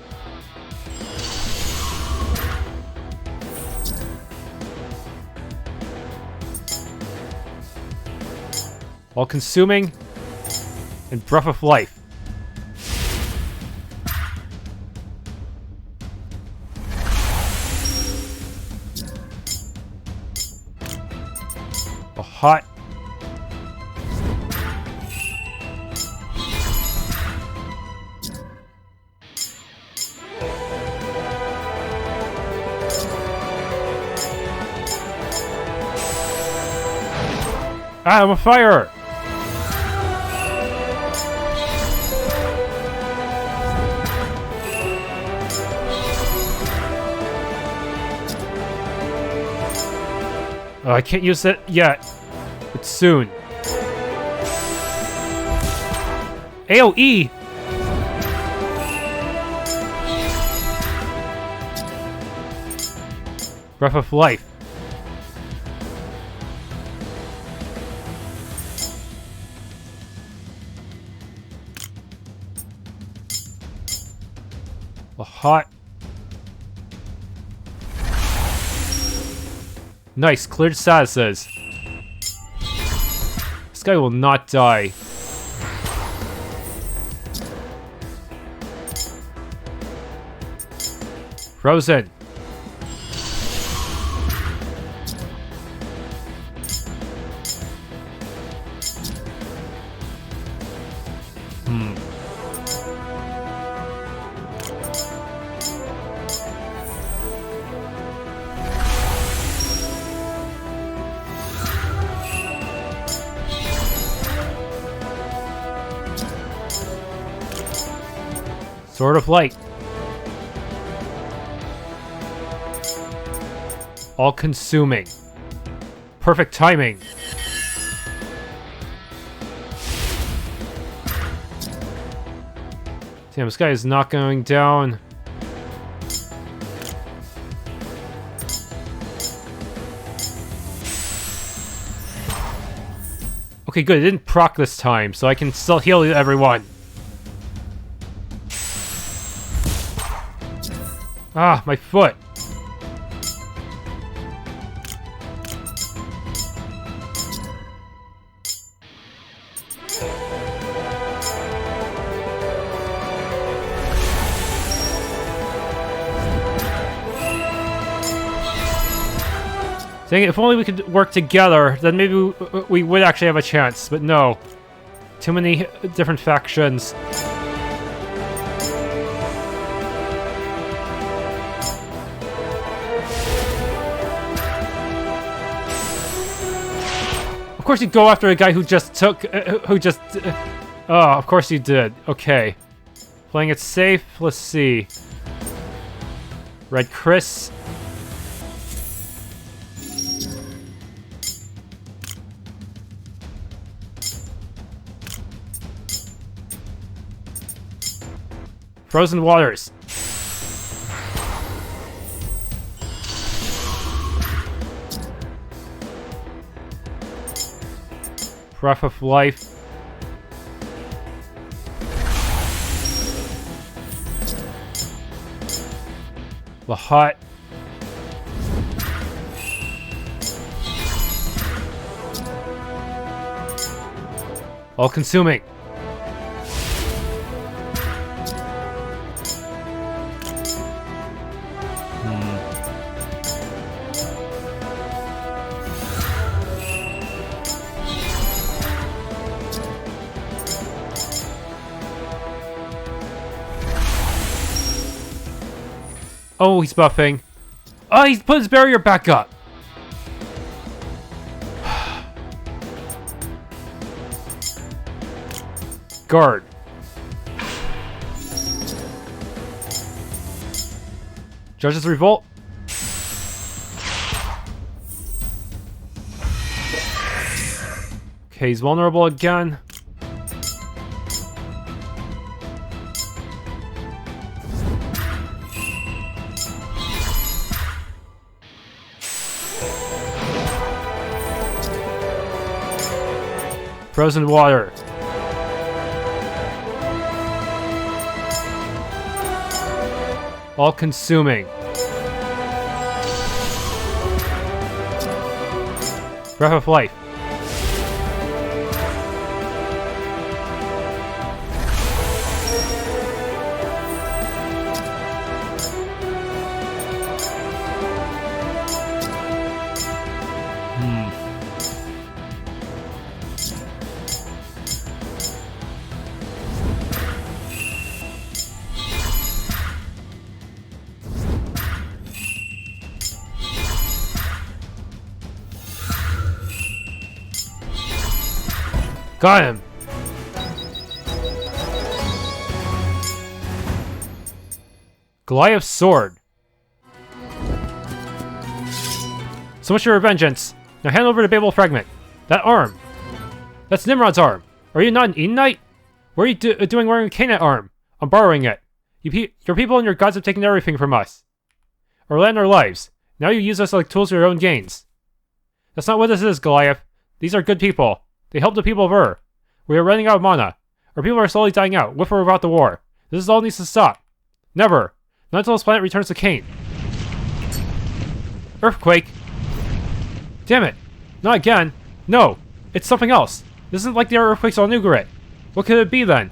All consuming and breath of life. A hot. Ah, I'm on fire! Oh, I can't use it yet. But soon. AoE! Breath of life. A hot. Nice, cleared statuses. This guy will not die. Frozen. Sword of Light. All consuming. Perfect timing. Damn, this guy is not going down. Okay, good. It didn't proc this time, so I can still heal everyone. Ah, my foot. Dang it, if only we could work together, then maybe we would actually have a chance, but no. Too many different factions. Of course you go after a guy who just took, oh, of course you did. Okay. Playing it safe, let's see. Red Chris. Frozen Waters. Breath of Life. The Hut. All consuming. Oh, he's buffing. Oh, he's put his barrier back up. Guard. Judges revolt. Okay, he's vulnerable again. Frozen water. All consuming. Breath of life. Got him! Goliath's sword. So much for your vengeance. Now hand over the Babel fragment. That arm. That's Nimrod's arm. Are you not an Idinite? What are you doing wearing a Cainite arm? I'm borrowing it. Your people and your gods have taken everything from us. Our land, our lives. Now you use us like tools for your own gains. That's not what this is, Goliath. These are good people. They help the people of Ur. We are running out of mana. Our people are slowly dying out, with or without the war. This all needs to stop. Never. Not until this planet returns to Cain. Earthquake. Damn it. Not again. No. It's something else. This isn't like the other earthquakes on Nugarit. What could it be then?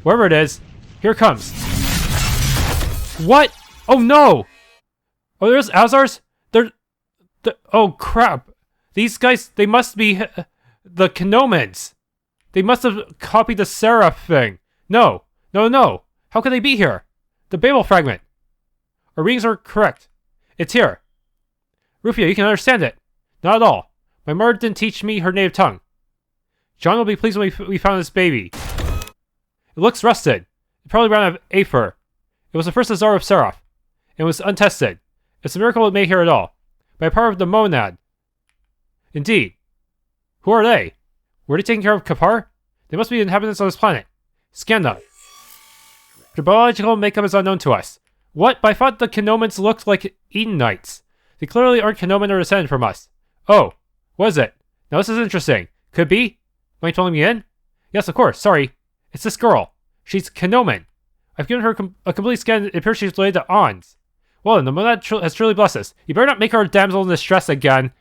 Wherever it is, here it comes. What? Oh no! Oh, there's Azars? Oh crap. These guys, they must be the Kenomans. They must have copied the Seraph thing. No. How could they be here? The Babel fragment. Our readings are correct. It's here. Rufia, you can understand it. Not at all. My mother didn't teach me her native tongue. John will be pleased when we found this baby. It looks rusted. It probably ran out of Aether. It was the first Azar of Seraph. It was untested. It's a miracle it made here at all. By power of the monad. Indeed. Who are they? Were they taking care of Kapar? They must be the inhabitants of this planet. Scan them. Their biological makeup is unknown to us. What? But I thought the Kenomans looked like Idinites. They clearly aren't Kenoman or descended from us. Oh. What is it? Now this is interesting. Could be? Am I filling me in? Yes, of course. Sorry. It's this girl. She's Kenoman. I've given her a complete scan. It appears she's related to Ons. Well then, the monad has truly blessed us. You better not make her a damsel in distress again.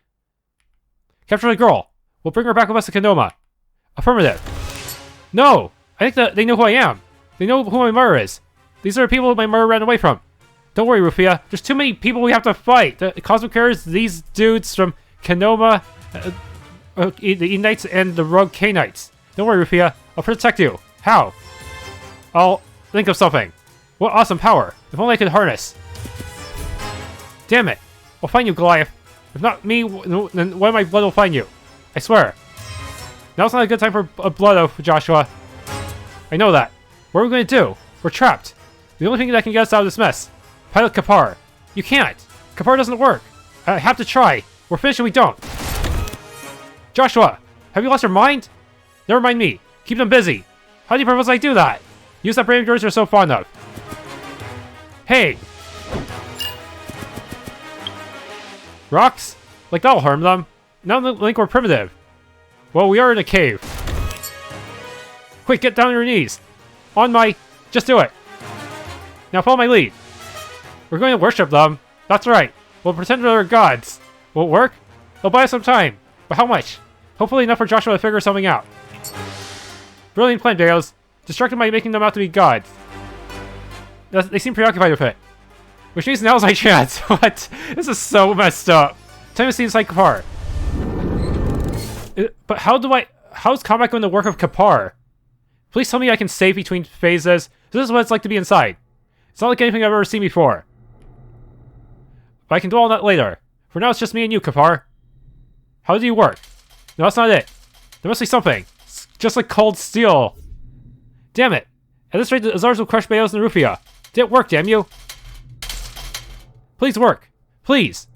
Capture the girl. We'll bring her back with us to Kenoma. Affirmative. No! I think that they know who I am. They know who my mother is. These are the people my mother ran away from. Don't worry, Rufia. There's too many people we have to fight. The Cosmic Carriers, these dudes from Kenoma, the Idinites, and the rogue Cainites. Don't worry, Rufia. I'll protect you. How? I'll think of something. What awesome power. If only I could harness. Damn it. I'll find you, Goliath. If not me, then one of my blood will find you. I swear. Now's not a good time for a blood oath, Joshua. I know that. What are we going to do? We're trapped. The only thing that can get us out of this mess. Pilot Kapar. You can't. Kapar doesn't work. I have to try. We're finished and we don't. Joshua, have you lost your mind? Never mind me. Keep them busy. How do you propose I do that? Use that brain of yours you're so fond of. Hey! Rocks? Like that'll harm them. Now the link we're primitive. Well, we are in a cave. Quick, get down on your knees. On my... Just do it. Now follow my lead. We're going to worship them. That's right. We'll pretend they're gods. Will it work? It'll buy us some time. But how much? Hopefully enough for Joshua to figure something out. Brilliant plan, Deos. Distracted by making them out to be gods. They seem preoccupied with it. Which means now's my chance. What? This is so messed up. Time to see inside Kapar. But how's combat going to work with Kapar? Please tell me I can save between phases. This is what it's like to be inside. It's not like anything I've ever seen before. but I can dwell on that later. For now, it's just me and you, Kapar. How do you work? No, that's not it. There must be something. It's just like cold steel. Damn it. At this rate, the Azars will crush Beos and Rufia. Didn't work, damn you. Please work. Please.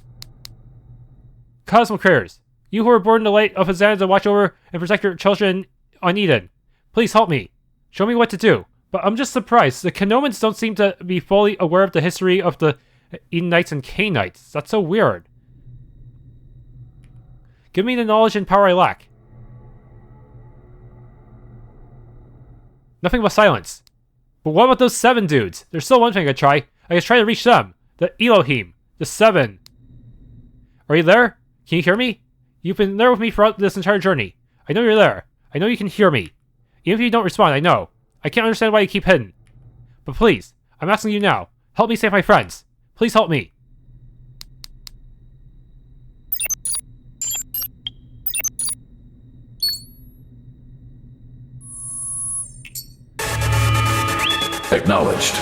Cosmic prayers. You who are born in the light of Azar to watch over and protect your children on Idin. Please help me. Show me what to do. But I'm just surprised. The Kenomans don't seem to be fully aware of the history of the Idinites and Cainites. That's so weird. Give me the knowledge and power I lack. Nothing but silence. But what about those 7 dudes? There's still one thing I could try. I could try to reach them. The Elohim. The 7. Are you there? Can you hear me? You've been there with me throughout this entire journey. I know you're there. I know you can hear me. Even if you don't respond, I know. I can't understand why you keep hidden. But please, I'm asking you now. Help me save my friends. Please help me. Acknowledged.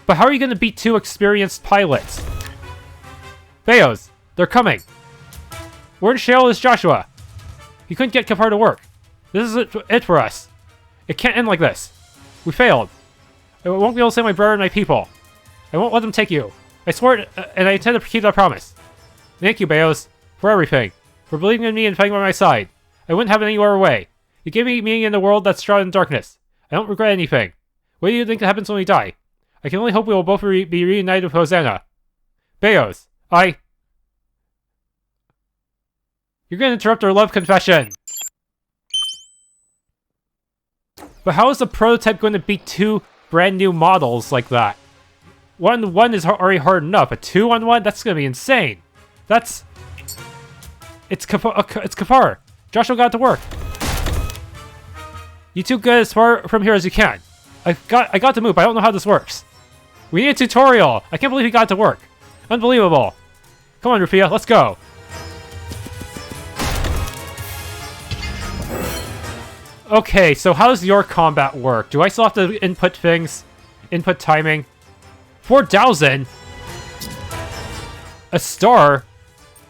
But how are you going to beat 2 experienced pilots? Beos, they're coming. We're in Sheol as Joshua. He couldn't get Kapar to work. This is it for us. It can't end like this. We failed. I won't be able to save my brother and my people. I won't let them take you. I swear it, and I intend to keep that promise. Thank you, Beos, for everything. For believing in me and fighting by my side. I wouldn't have it any other way. You gave me meaning in the world that's shrouded in darkness. I don't regret anything. What do you think happens when we die? I can only hope we will both be reunited with Hosanna. Beos, You're going to interrupt our love confession. But how is the prototype going to beat 2 brand new models like that? 1-on-1 is already hard enough. A 2-on-1? That's going to be insane. It's Kapar. Joshua got to work. You 2 get as far from here as you can. I got to move, but I don't know how this works. We need a tutorial. I can't believe he got to work. Unbelievable. Come on, Rufia, let's go. Okay, so how does your combat work? Do I still have to input things? Input timing? 4,000? A star?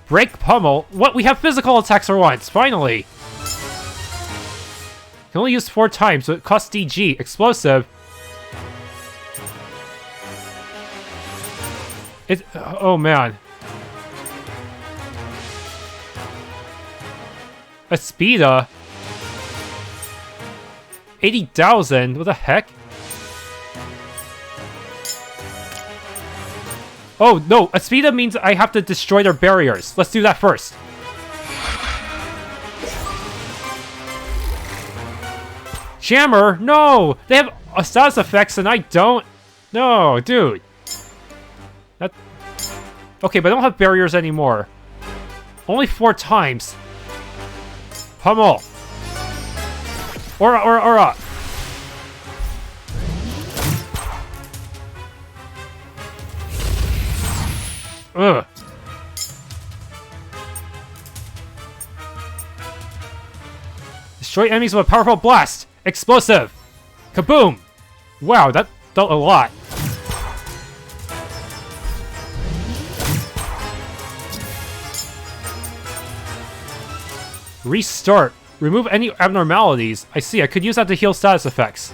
Break pummel? What? We have physical attacks for once, finally! Can only use 4 times, so it costs DG. Explosive. Oh man. A Speeda? 80,000? What the heck? Oh no, a Speeda means I have to destroy their barriers. Let's do that first. Jammer? No! They have status effects and I don't. No, dude. Okay, but I don't have barriers anymore. Only 4 times. Pummel. Ora. Ugh. Destroy enemies with a powerful blast. Explosive. Kaboom. Wow, that dealt a lot. Restart. Remove any abnormalities. I see, I could use that to heal status effects.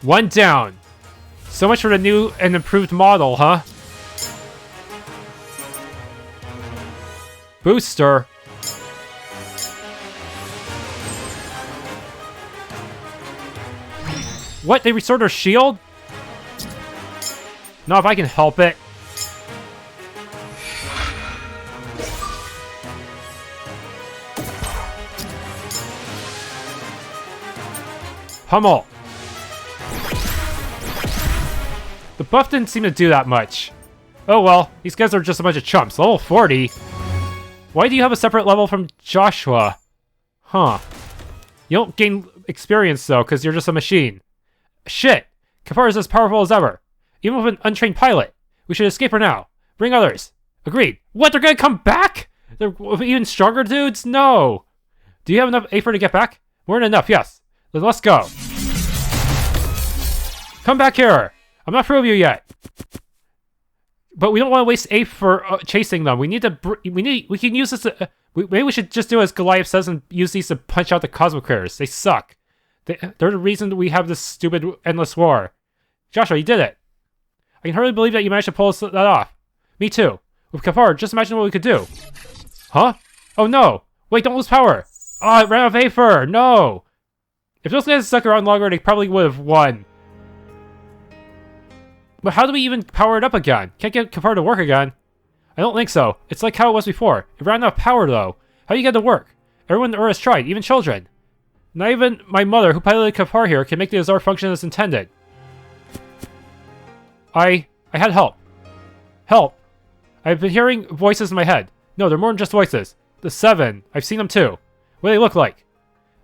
One down. So much for the new and improved model, huh? Booster. What? They restored her shield? Not if I can help it. Pummel. The buff didn't seem to do that much. Oh well, these guys are just a bunch of chumps. Level 40? Why do you have a separate level from Joshua? Huh. You don't gain experience though, because you're just a machine. Shit! Kapar is as powerful as ever. Even with an untrained pilot. We should escape her now. Bring others. Agreed. What? They're gonna come back? They're even stronger dudes? No. Do you have enough Aether to get back? More than enough, yes. Then let's go. Come back here! I'm not through with you yet. But we don't want to waste A for chasing them. We need to. We can use this. Maybe we should just do as Goliath says and use these to punch out the cosmic critters. They suck. They're the reason that we have this stupid endless war. Joshua, you did it. I can hardly believe that you managed to pull that off. Me too. With Kafar, just imagine what we could do. Huh? Oh no! Wait, don't lose power! Oh, it ran out of Aether! No! If those guys had stuck around longer, they probably would have won. But how do we even power it up again? Can't get Kafar to work again. I don't think so. It's like how it was before. It ran out of power though. How do you get it to work? Everyone in the Ur has tried, even children. Not even my mother, who piloted Kafar here, can make the Azar function as intended. I had help. Help? I've been hearing voices in my head. No, they're more than just voices. The 7. I've seen them too. What do they look like?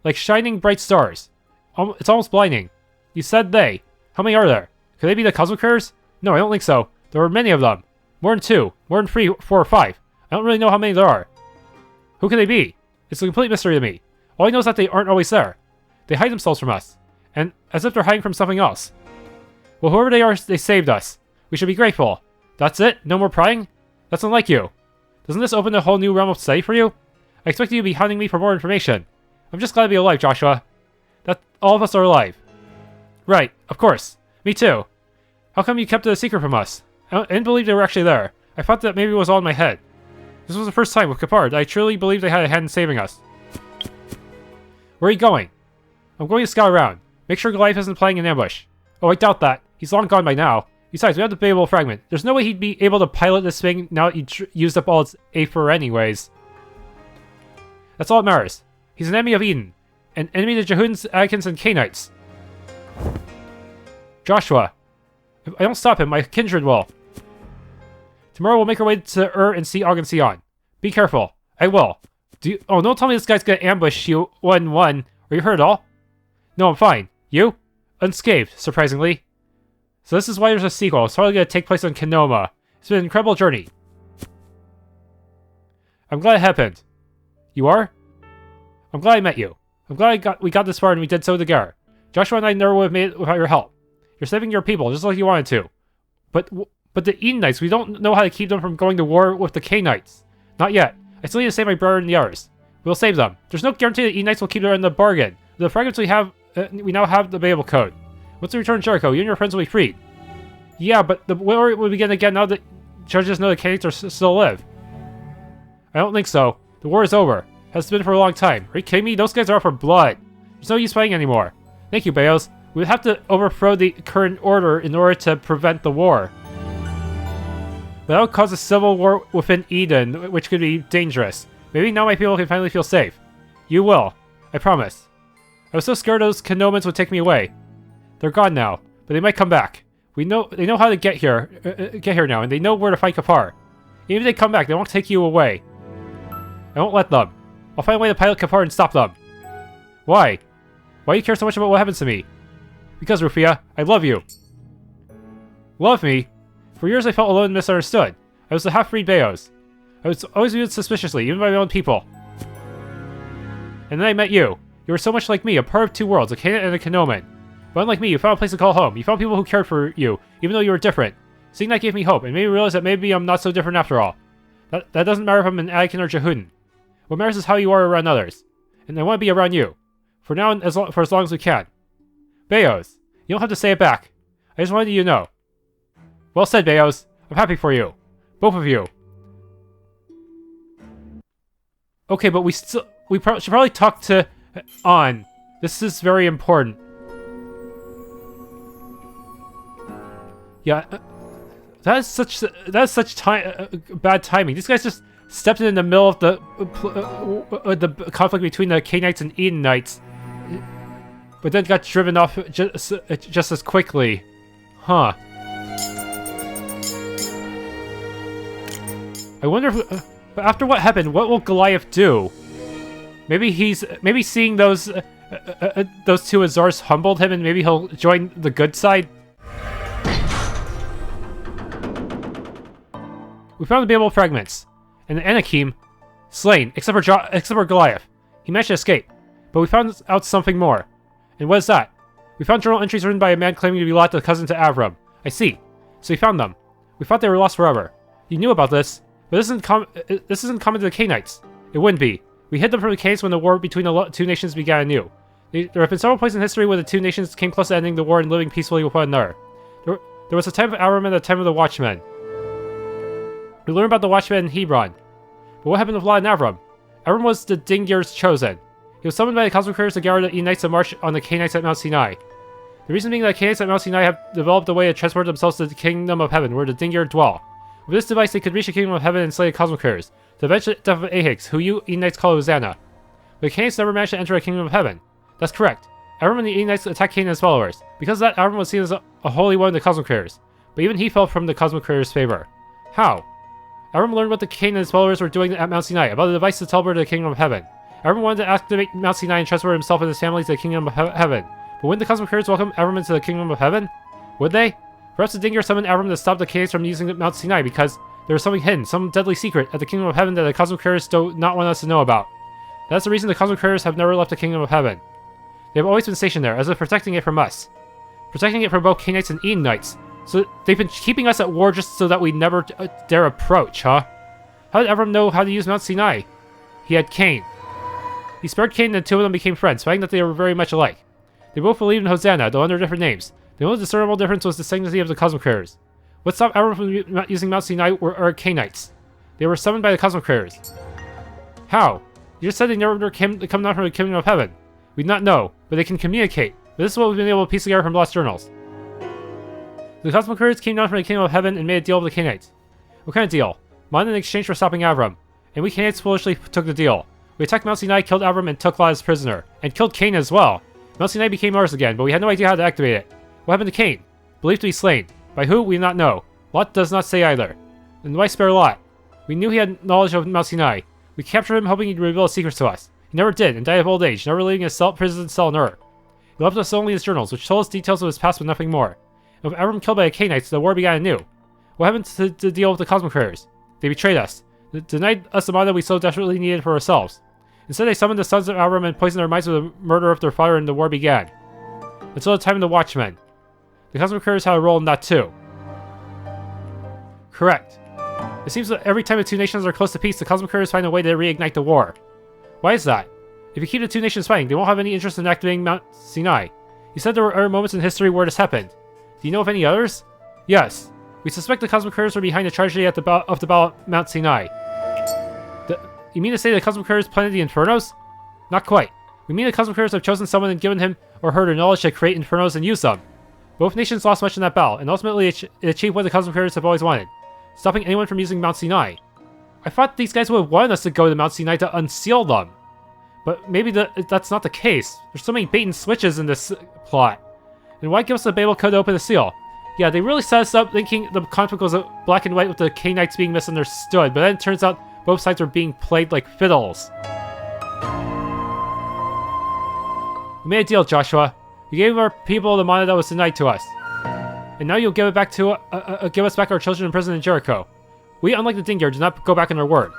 Like shining bright stars. It's almost blinding. You said they. How many are there? Could they be the cosmic critters? No, I don't think so. There were many of them. More than 2. More than 3, 4, or 5. I don't really know how many there are. Who can they be? It's a complete mystery to me. All I know is that they aren't always there. They hide themselves from us. And as if they're hiding from something else. Well, whoever they are, they saved us. We should be grateful. That's it? No more prying? That's unlike you. Doesn't this open a whole new realm of study for you? I expected you to be hunting me for more information. I'm just glad to be alive, Joshua. That all of us are alive. Right, of course. Me too. How come you kept it a secret from us? I didn't believe they were actually there. I thought that maybe it was all in my head. This was the first time with Kafar that I truly believed they had a hand in saving us. Where are you going? I'm going to scout around. Make sure Goliath isn't playing an ambush. Oh, I doubt that. He's long gone by now. Besides, we have the Babel fragment. There's no way he'd be able to pilot this thing now that he used up all its Aether anyways. That's all that matters. He's an enemy of Idin. An enemy to Jehudans, Attikans, and Cainites. Joshua. If I don't stop him, my kindred will. Tomorrow we'll make our way to Ur and see Og and Sion. Be careful. I will. Oh, don't tell me this guy's gonna ambush you 1-1. Are you hurt at all? No, I'm fine. You? Unscathed, surprisingly. So this is why there's a sequel. It's probably gonna take place on Kenoma. It's been an incredible journey. I'm glad it happened. You are? I'm glad I met you. I'm glad we got this far and we did so together. Joshua and I never would have made it without your help. You're saving your people, just like you wanted to. But the Idinites, we don't know how to keep them from going to war with the Cainites. Not yet. I still need to save my brother and the others. We'll save them. There's no guarantee that Idinites will keep their end of the bargain. The fragments we have, we now have the Babel Code. Once we return to Jericho, you and your friends will be freed. Yeah, but the war will begin again now that judges know the Cainites are still alive. I don't think so. The war is over. Has been for a long time. Are you kidding me? Those guys are out for blood. There's no use fighting anymore. Thank you, Beos. We would have to overthrow the current order in order to prevent the war. But that would cause a civil war within Idin, which could be dangerous. Maybe now my people can finally feel safe. You will. I promise. I was so scared those Kenomans would take me away. They're gone now, but they might come back. They know how to get here now, and they know where to fight Kafar. Even if they come back, they won't take you away. I won't let them. I'll find a way to pilot Kafar and stop them. Why? Why do you care so much about what happens to me? Because, Rufia, I love you. Love me? For years I felt alone and misunderstood. I was the half-breed Beos. I was always viewed suspiciously, even by my own people. And then I met you. You were so much like me, a part of two worlds, a Cainite and a Kenoman. But unlike me, you found a place to call home. You found people who cared for you, even though you were different. Seeing that gave me hope, and made me realize that maybe I'm not so different after all. That doesn't matter if I'm an Attikan or Jehudan. What matters is how you are around others. And I want to be around you. For now and for as long as we can. Beos, you don't have to say it back. I just wanted you to know. Well said, Beos. I'm happy for you. Both of you. Okay, but we should probably talk to On. This is very important. Yeah, that is such bad timing. These guys just stepped in the middle of the conflict between the Cainites and Idinites, but then got driven off just as quickly. Huh. I wonder if, but after what happened, what will Goliath do? Maybe seeing those two Azars humbled him, and maybe he'll join the good side. We found the Babel fragments, and the anakim slain, except for Goliath. He managed to escape, but we found out something more. And what is that? We found journal entries written by a man claiming to be Lot, the cousin to Avram. I see. So we found them. We thought they were lost forever. You knew about this, but this isn't common to the Cainites. It wouldn't be. We hid them from the Cainites when the war between the two nations began anew. There have been several points in history where the two nations came close to ending the war and living peacefully with one another. There was a time of Avram and a time of the Watchmen. We learned about the Watchmen in Hebron. But what happened with Lot and Avram? Avram was the Dingir's chosen. He was summoned by the cosmic creators to gather the Idinites to march on the Cainites at Mount Sinai. The reason being that Cainites at Mount Sinai have developed a way to transport themselves to the kingdom of heaven, where the Dingir dwell. With this device, they could reach the kingdom of heaven and slay the cosmic creators, to avenge the death of Ahix, who you Idinites call Hosanna. But the Cainites never managed to enter the kingdom of heaven. That's correct. Avram and the Idinites attacked Cain and his followers. Because of that, Avram was seen as a holy one of the cosmic creators. But even he fell from the cosmic creators' favor. How? Avram learned what the Cain and his followers were doing at Mount Sinai, about a device to teleport to the kingdom of heaven. Avram wanted to activate Mount Sinai and transport himself and his family to the kingdom of heaven. But wouldn't the cosmic creators welcome Avram into the kingdom of heaven? Would they? Perhaps the Dingir summoned Avram to stop the Cainites from using Mount Sinai because there was something hidden, some deadly secret at the kingdom of heaven that the cosmic creators do not want us to know about. That's the reason the cosmic creators have never left the kingdom of heaven. They have always been stationed there, as if protecting it from us. Protecting it from both Cainites and Idinites. So they've been keeping us at war just so that we never dare approach, huh? How did Avram know how to use Mount Sinai? He had Cain. He spared Cain and the two of them became friends, finding that they were very much alike. They both believed in Hosanna, though under different names. The only discernible difference was the sanctity of the cosmic creators. What stopped Avram from using Mount Sinai were Cainites. They were summoned by the cosmic creators. How? You just said they never come down from the kingdom of heaven. We do not know, but they can communicate. But this is what we've been able to piece together from lost journals. The cosmic creators came down from the kingdom of heaven and made a deal with the Cainites. What kind of deal? Money in exchange for stopping Avram. And we Cainites foolishly took the deal. We attacked Mount Sinai, killed Avram, and took Lot as prisoner. And killed Cain as well. Mount Sinai became ours again, but we had no idea how to activate it. What happened to Cain? Believed to be slain. By who? We do not know. Lot does not say either. Then why spare Lot? We knew he had knowledge of Mount Sinai. We captured him hoping he'd reveal his secrets to us. He never did, and died of old age, never leaving his prison cell on Ur. He left us only his journals, which told us details of his past but nothing more. And with Avram killed by the Cainites, the war began anew. What happened to the deal with the cosmic creators? They betrayed us. They denied us the mana we so desperately needed for ourselves. Instead, they summoned the sons of Avram and poisoned their minds with the murder of their father, and the war began. Until the time of the Watchmen. The cosmic creators had a role in that too. Correct. It seems that every time the two nations are close to peace, the cosmic creators find a way to reignite the war. Why is that? If you keep the two nations fighting, they won't have any interest in activating Mount Sinai. You said there were other moments in history where this happened. Do you know of any others? Yes. We suspect the cosmic creators were behind the tragedy of the Battle of Mount Sinai. You mean to say the cosmic creators planted the infernos? Not quite. We mean the cosmic creators have chosen someone and given him or her the knowledge to create infernos and use them. Both nations lost much in that battle, and ultimately it achieved what the cosmic creators have always wanted. Stopping anyone from using Mount Sinai. I thought these guys would have wanted us to go to Mount Sinai to unseal them. But maybe that's not the case. There's so many bait and switches in this plot. And why give us the Babel Code to open the seal? Yeah, they really set us up thinking the conflict was black and white with the Cainites being misunderstood, but then it turns out both sides were being played like fiddles. We made a deal, Joshua. You gave our people the mana that was denied to us. And now you'll give it back to give us back our children in prison in Jericho. We, unlike the Dingir, do not go back on our word.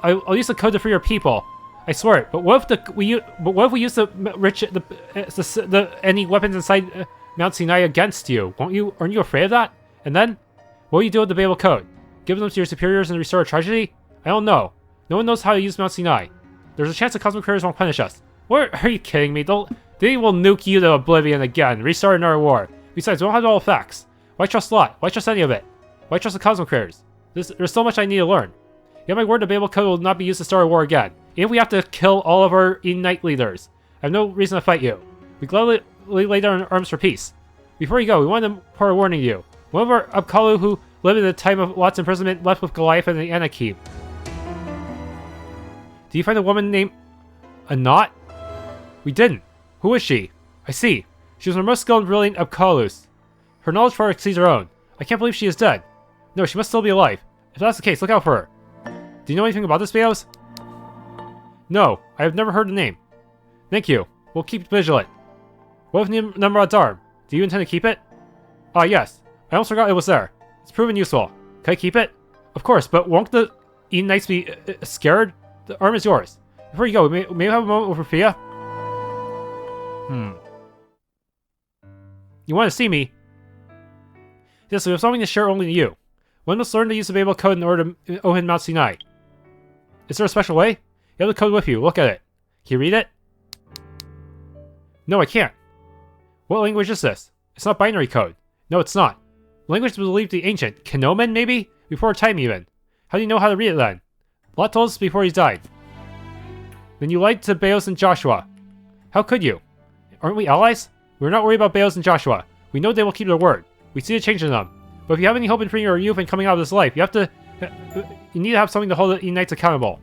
I'll use the code to free your people. I swear it. But what if we use any weapons inside Mount Sinai against you? Aren't you afraid of that? And then, what will you do with the Babel Code? Give them to your superiors and restore a tragedy? I don't know. No one knows how to use Mount Sinai. There's a chance the cosmic creators won't punish us. What? Are you kidding me? They will nuke you to oblivion again. Restart another war. Besides, we don't have all the facts. Why trust Lot? Why trust any of it? Why trust the cosmic creators? There's so much I need to learn. You have my word the Babel Code will not be used to start a war again. Even if we have to kill all of our Idinite leaders. I have no reason to fight you. We gladly lay down our arms for peace. Before you go, we want to pour a warning to you. One of our Abkalu who lived at the time of Lot's imprisonment left with Goliath and the anakim. Do you find a woman named Anat? We didn't. Who is she? I see. She was our most skilled and brilliant Abkalus. Her knowledge far exceeds her own. I can't believe she is dead. No, she must still be alive. If that's the case, look out for her. Do you know anything about this, Beos? No, I have never heard the name. Thank you. We'll keep vigilant. What of Nimrod's arm? Do you intend to keep it? Ah, yes. I almost forgot it was there. It's proven useful. Can I keep it? Of course, but won't the Idinites be scared? The arm is yours. Before you go, may we have a moment with Rafia? You want to see me? Yes, we have something to share only to you. One must learn to use the Babel Code in order to open Mount Sinai. Is there a special way? You have the code with you. Look at it. Can you read it? No, I can't. What language is this? It's not binary code. No, it's not. The language was believed to be ancient. Kenoma, maybe? Before time, even. How do you know how to read it, then? Lot told us before he died. Then you lied to Baos and Joshua. How could you? Aren't we allies? We're not worried about Baos and Joshua. We know they will keep their word. We see a change in them. But if you have any hope in freeing your youth and coming out of this life, you need to have something to hold the Idinites accountable.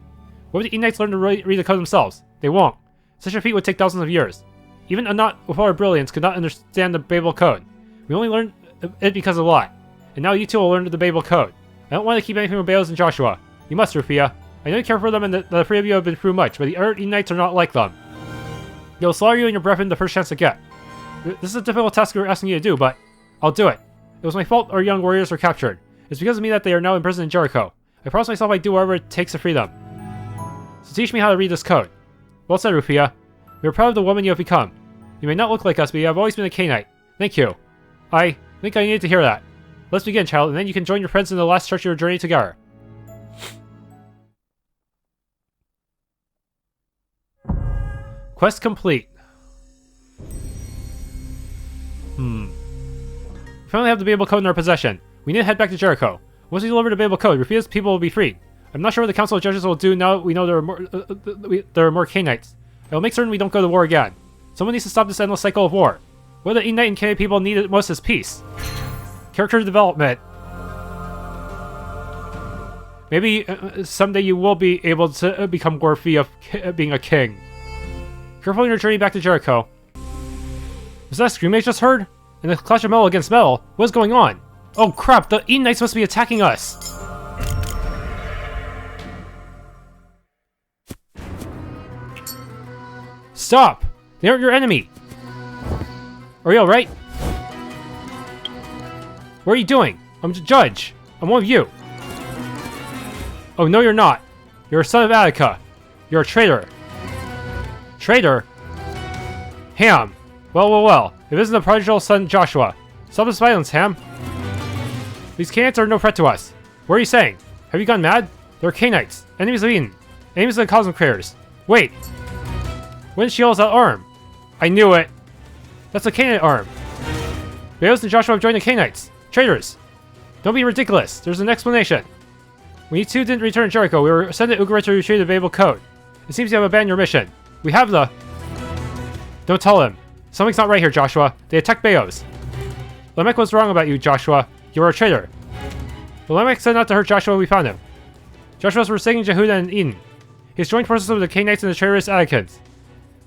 What if the Idinites learn to read the code themselves? They won't. Such a feat would take thousands of years. Even a not with our brilliance could not understand the Babel Code. We only learned it because of Lot. And now you two will learn the Babel Code. I don't want to keep anything from Baos and Joshua. You must, Rufia. I know you care for them and that the three of you have been through much, but the other Idinites are not like them. They will slaughter you and your brethren the first chance to get. This is a difficult task we're asking you to do, but I'll do it. It was my fault our young warriors were captured. It's because of me that they are now imprisoned in Jericho. I promise myself I'd do whatever it takes to free them. So teach me how to read this code. Well said, Rufia. We are proud of the woman you have become. You may not look like us, but you have always been a Cainite. Thank you. I think I needed to hear that. Let's begin, child, and then you can join your friends in the last stretch of your journey together. Quest complete. We finally have the Babel Code in our possession. We need to head back to Jericho. Once we deliver the Babel Code, Rufia's people will be freed. I'm not sure what the Council of Judges will do now that we know there are more Cainites. I will make certain we don't go to war again. Someone needs to stop this endless cycle of war. What the Idinite and Cainite people need most is peace. Character development. Maybe someday you will be able to become worthy of being a king. Careful in your journey back to Jericho. Was that a scream I just heard? And the clash of metal against metal? What's going on? Oh crap, the Idinites must be attacking us! Stop! They aren't your enemy! Are you alright? What are you doing? I'm a judge. I'm one of you. Oh no you're not. You're a son of Attikan. You're a traitor. Traitor? Ham. Well. It isn't the prodigal son Joshua. Stop this violence, Ham. These Cainites are no threat to us. What are you saying? Have you gone mad? They're Cainites. Enemies of Idin. Enemies of the cosmic creators. Wait. When did she hold that arm? I knew it. That's a Cainite arm. Baos and Joshua have joined the Cainites. Traitors. Don't be ridiculous. There's an explanation. When you two didn't return to Jericho, we were sent to Ugarit to retrieve the Babel Code. It seems you have abandoned your mission. We have the... Don't tell him. Something's not right here, Joshua. They attacked Baos. Lamech was wrong about you, Joshua. You were a traitor. But Lamech said not to hurt Joshua when we found him. Joshua's forsaking Jehudan and Idin. He's joined forces with the Cainites and the traitorous Attikans.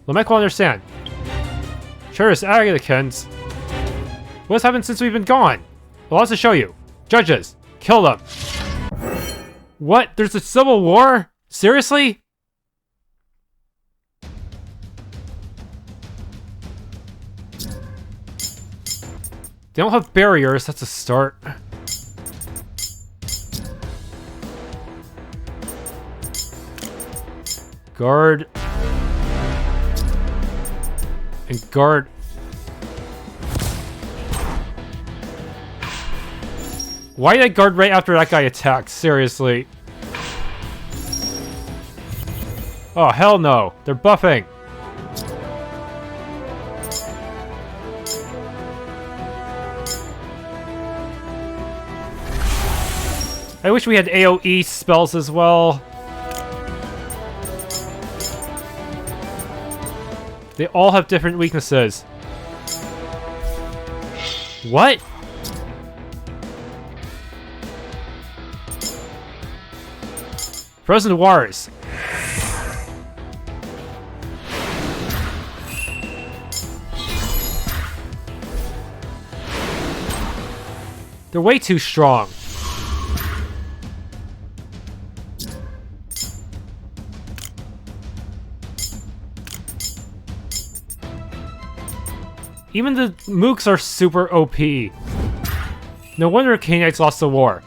Lamech will understand. Traitorous Attikans? What's happened since we've been gone? Well, lots to show you. Judges, kill them. What? There's a civil war? Seriously? They don't have barriers, that's a start. Guard. And guard. Why did I guard right after that guy attacked? Seriously. Oh, hell no. They're buffing. I wish we had AoE spells as well. They all have different weaknesses. What? Frozen Wars. They're way too strong. Even the mooks are super OP. No wonder Cainites lost the war.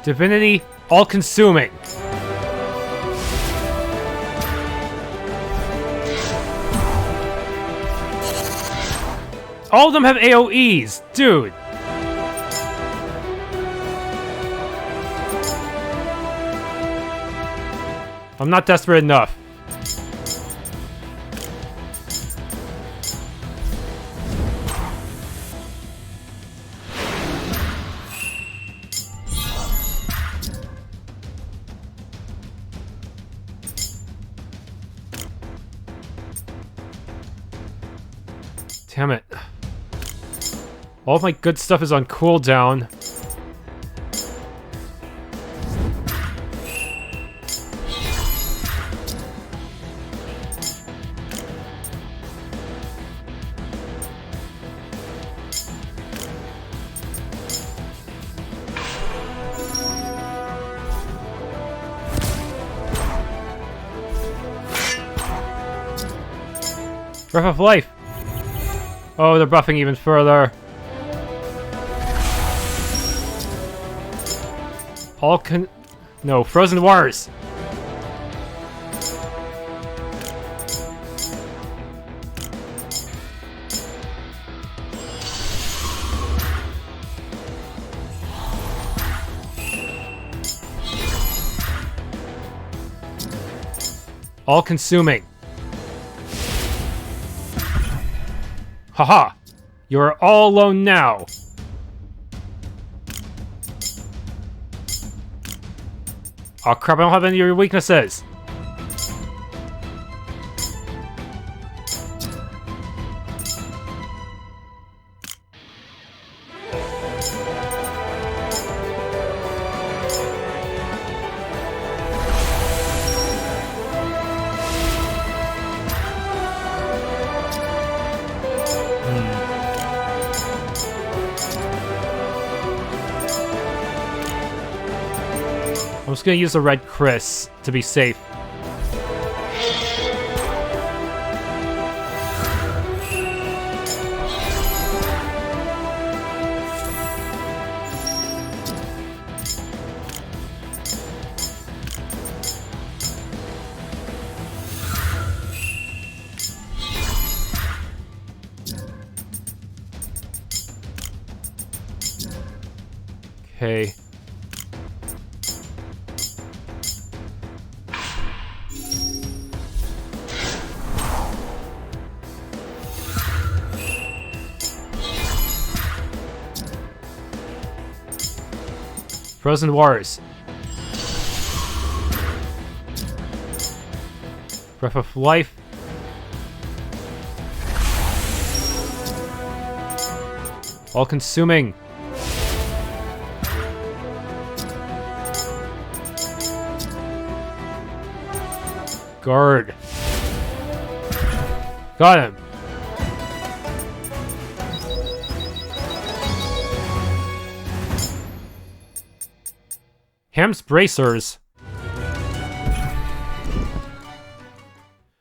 Divinity, all-consuming. All of them have AoEs, dude. I'm not desperate enough. Damn it. All of my good stuff is on cooldown. Breath of Life! Oh, they're buffing even further. No, Frozen Wars! All-consuming. Haha! You are all alone now! Oh crap, I don't have any of your weaknesses! I'm just gonna use the red Chris to be safe. Okay. Frozen Wars. Breath of Life. All-consuming. Guard. Got him. Ham's bracers.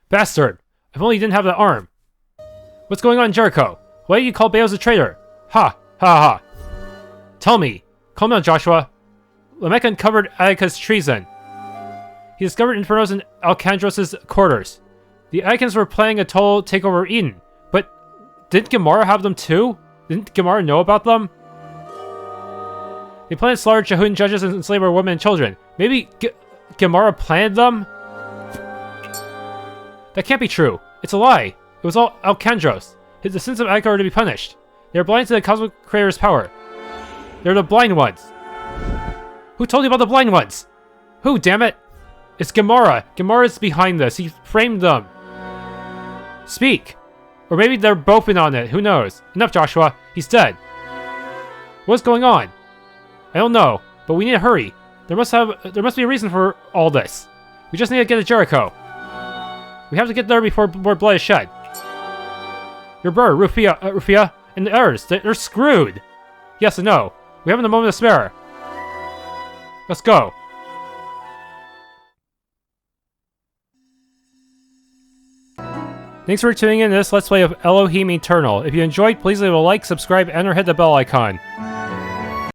Bastard! If only you didn't have that arm. What's going on in Jericho? Why do you call Bales a traitor? Ha! Ha ha! Tell me! Calm down, Joshua. Lamech uncovered Attika's treason. He discovered Infernos in Alexandros' quarters. The Attikans were planning a total takeover of Eden, but didn't Gemara have them too? Didn't Gemara know about them? They planned to slaughter Jehudan judges and enslave our women and children. Maybe Gemara planned them? That can't be true. It's a lie. It was all Alexandros. The sins of Attika are to be punished. They are blind to the cosmic creator's power. They're the blind ones. Who told you about the blind ones? Who, damn it? It's Gemara. Gemara's behind this. He framed them. Speak. Or maybe they're both in on it. Who knows? Enough, Joshua. He's dead. What's going on? I don't know, but we need to hurry. There must be a reason for all this. We just need to get to Jericho. We have to get there before more blood is shed. Your brother, Rufia, and the others, they're screwed. Yes and no. We haven't a moment to spare. Let's go. Thanks for tuning in to this Let's Play of Elohim Eternal. If you enjoyed, please leave a like, subscribe, and or hit the bell icon.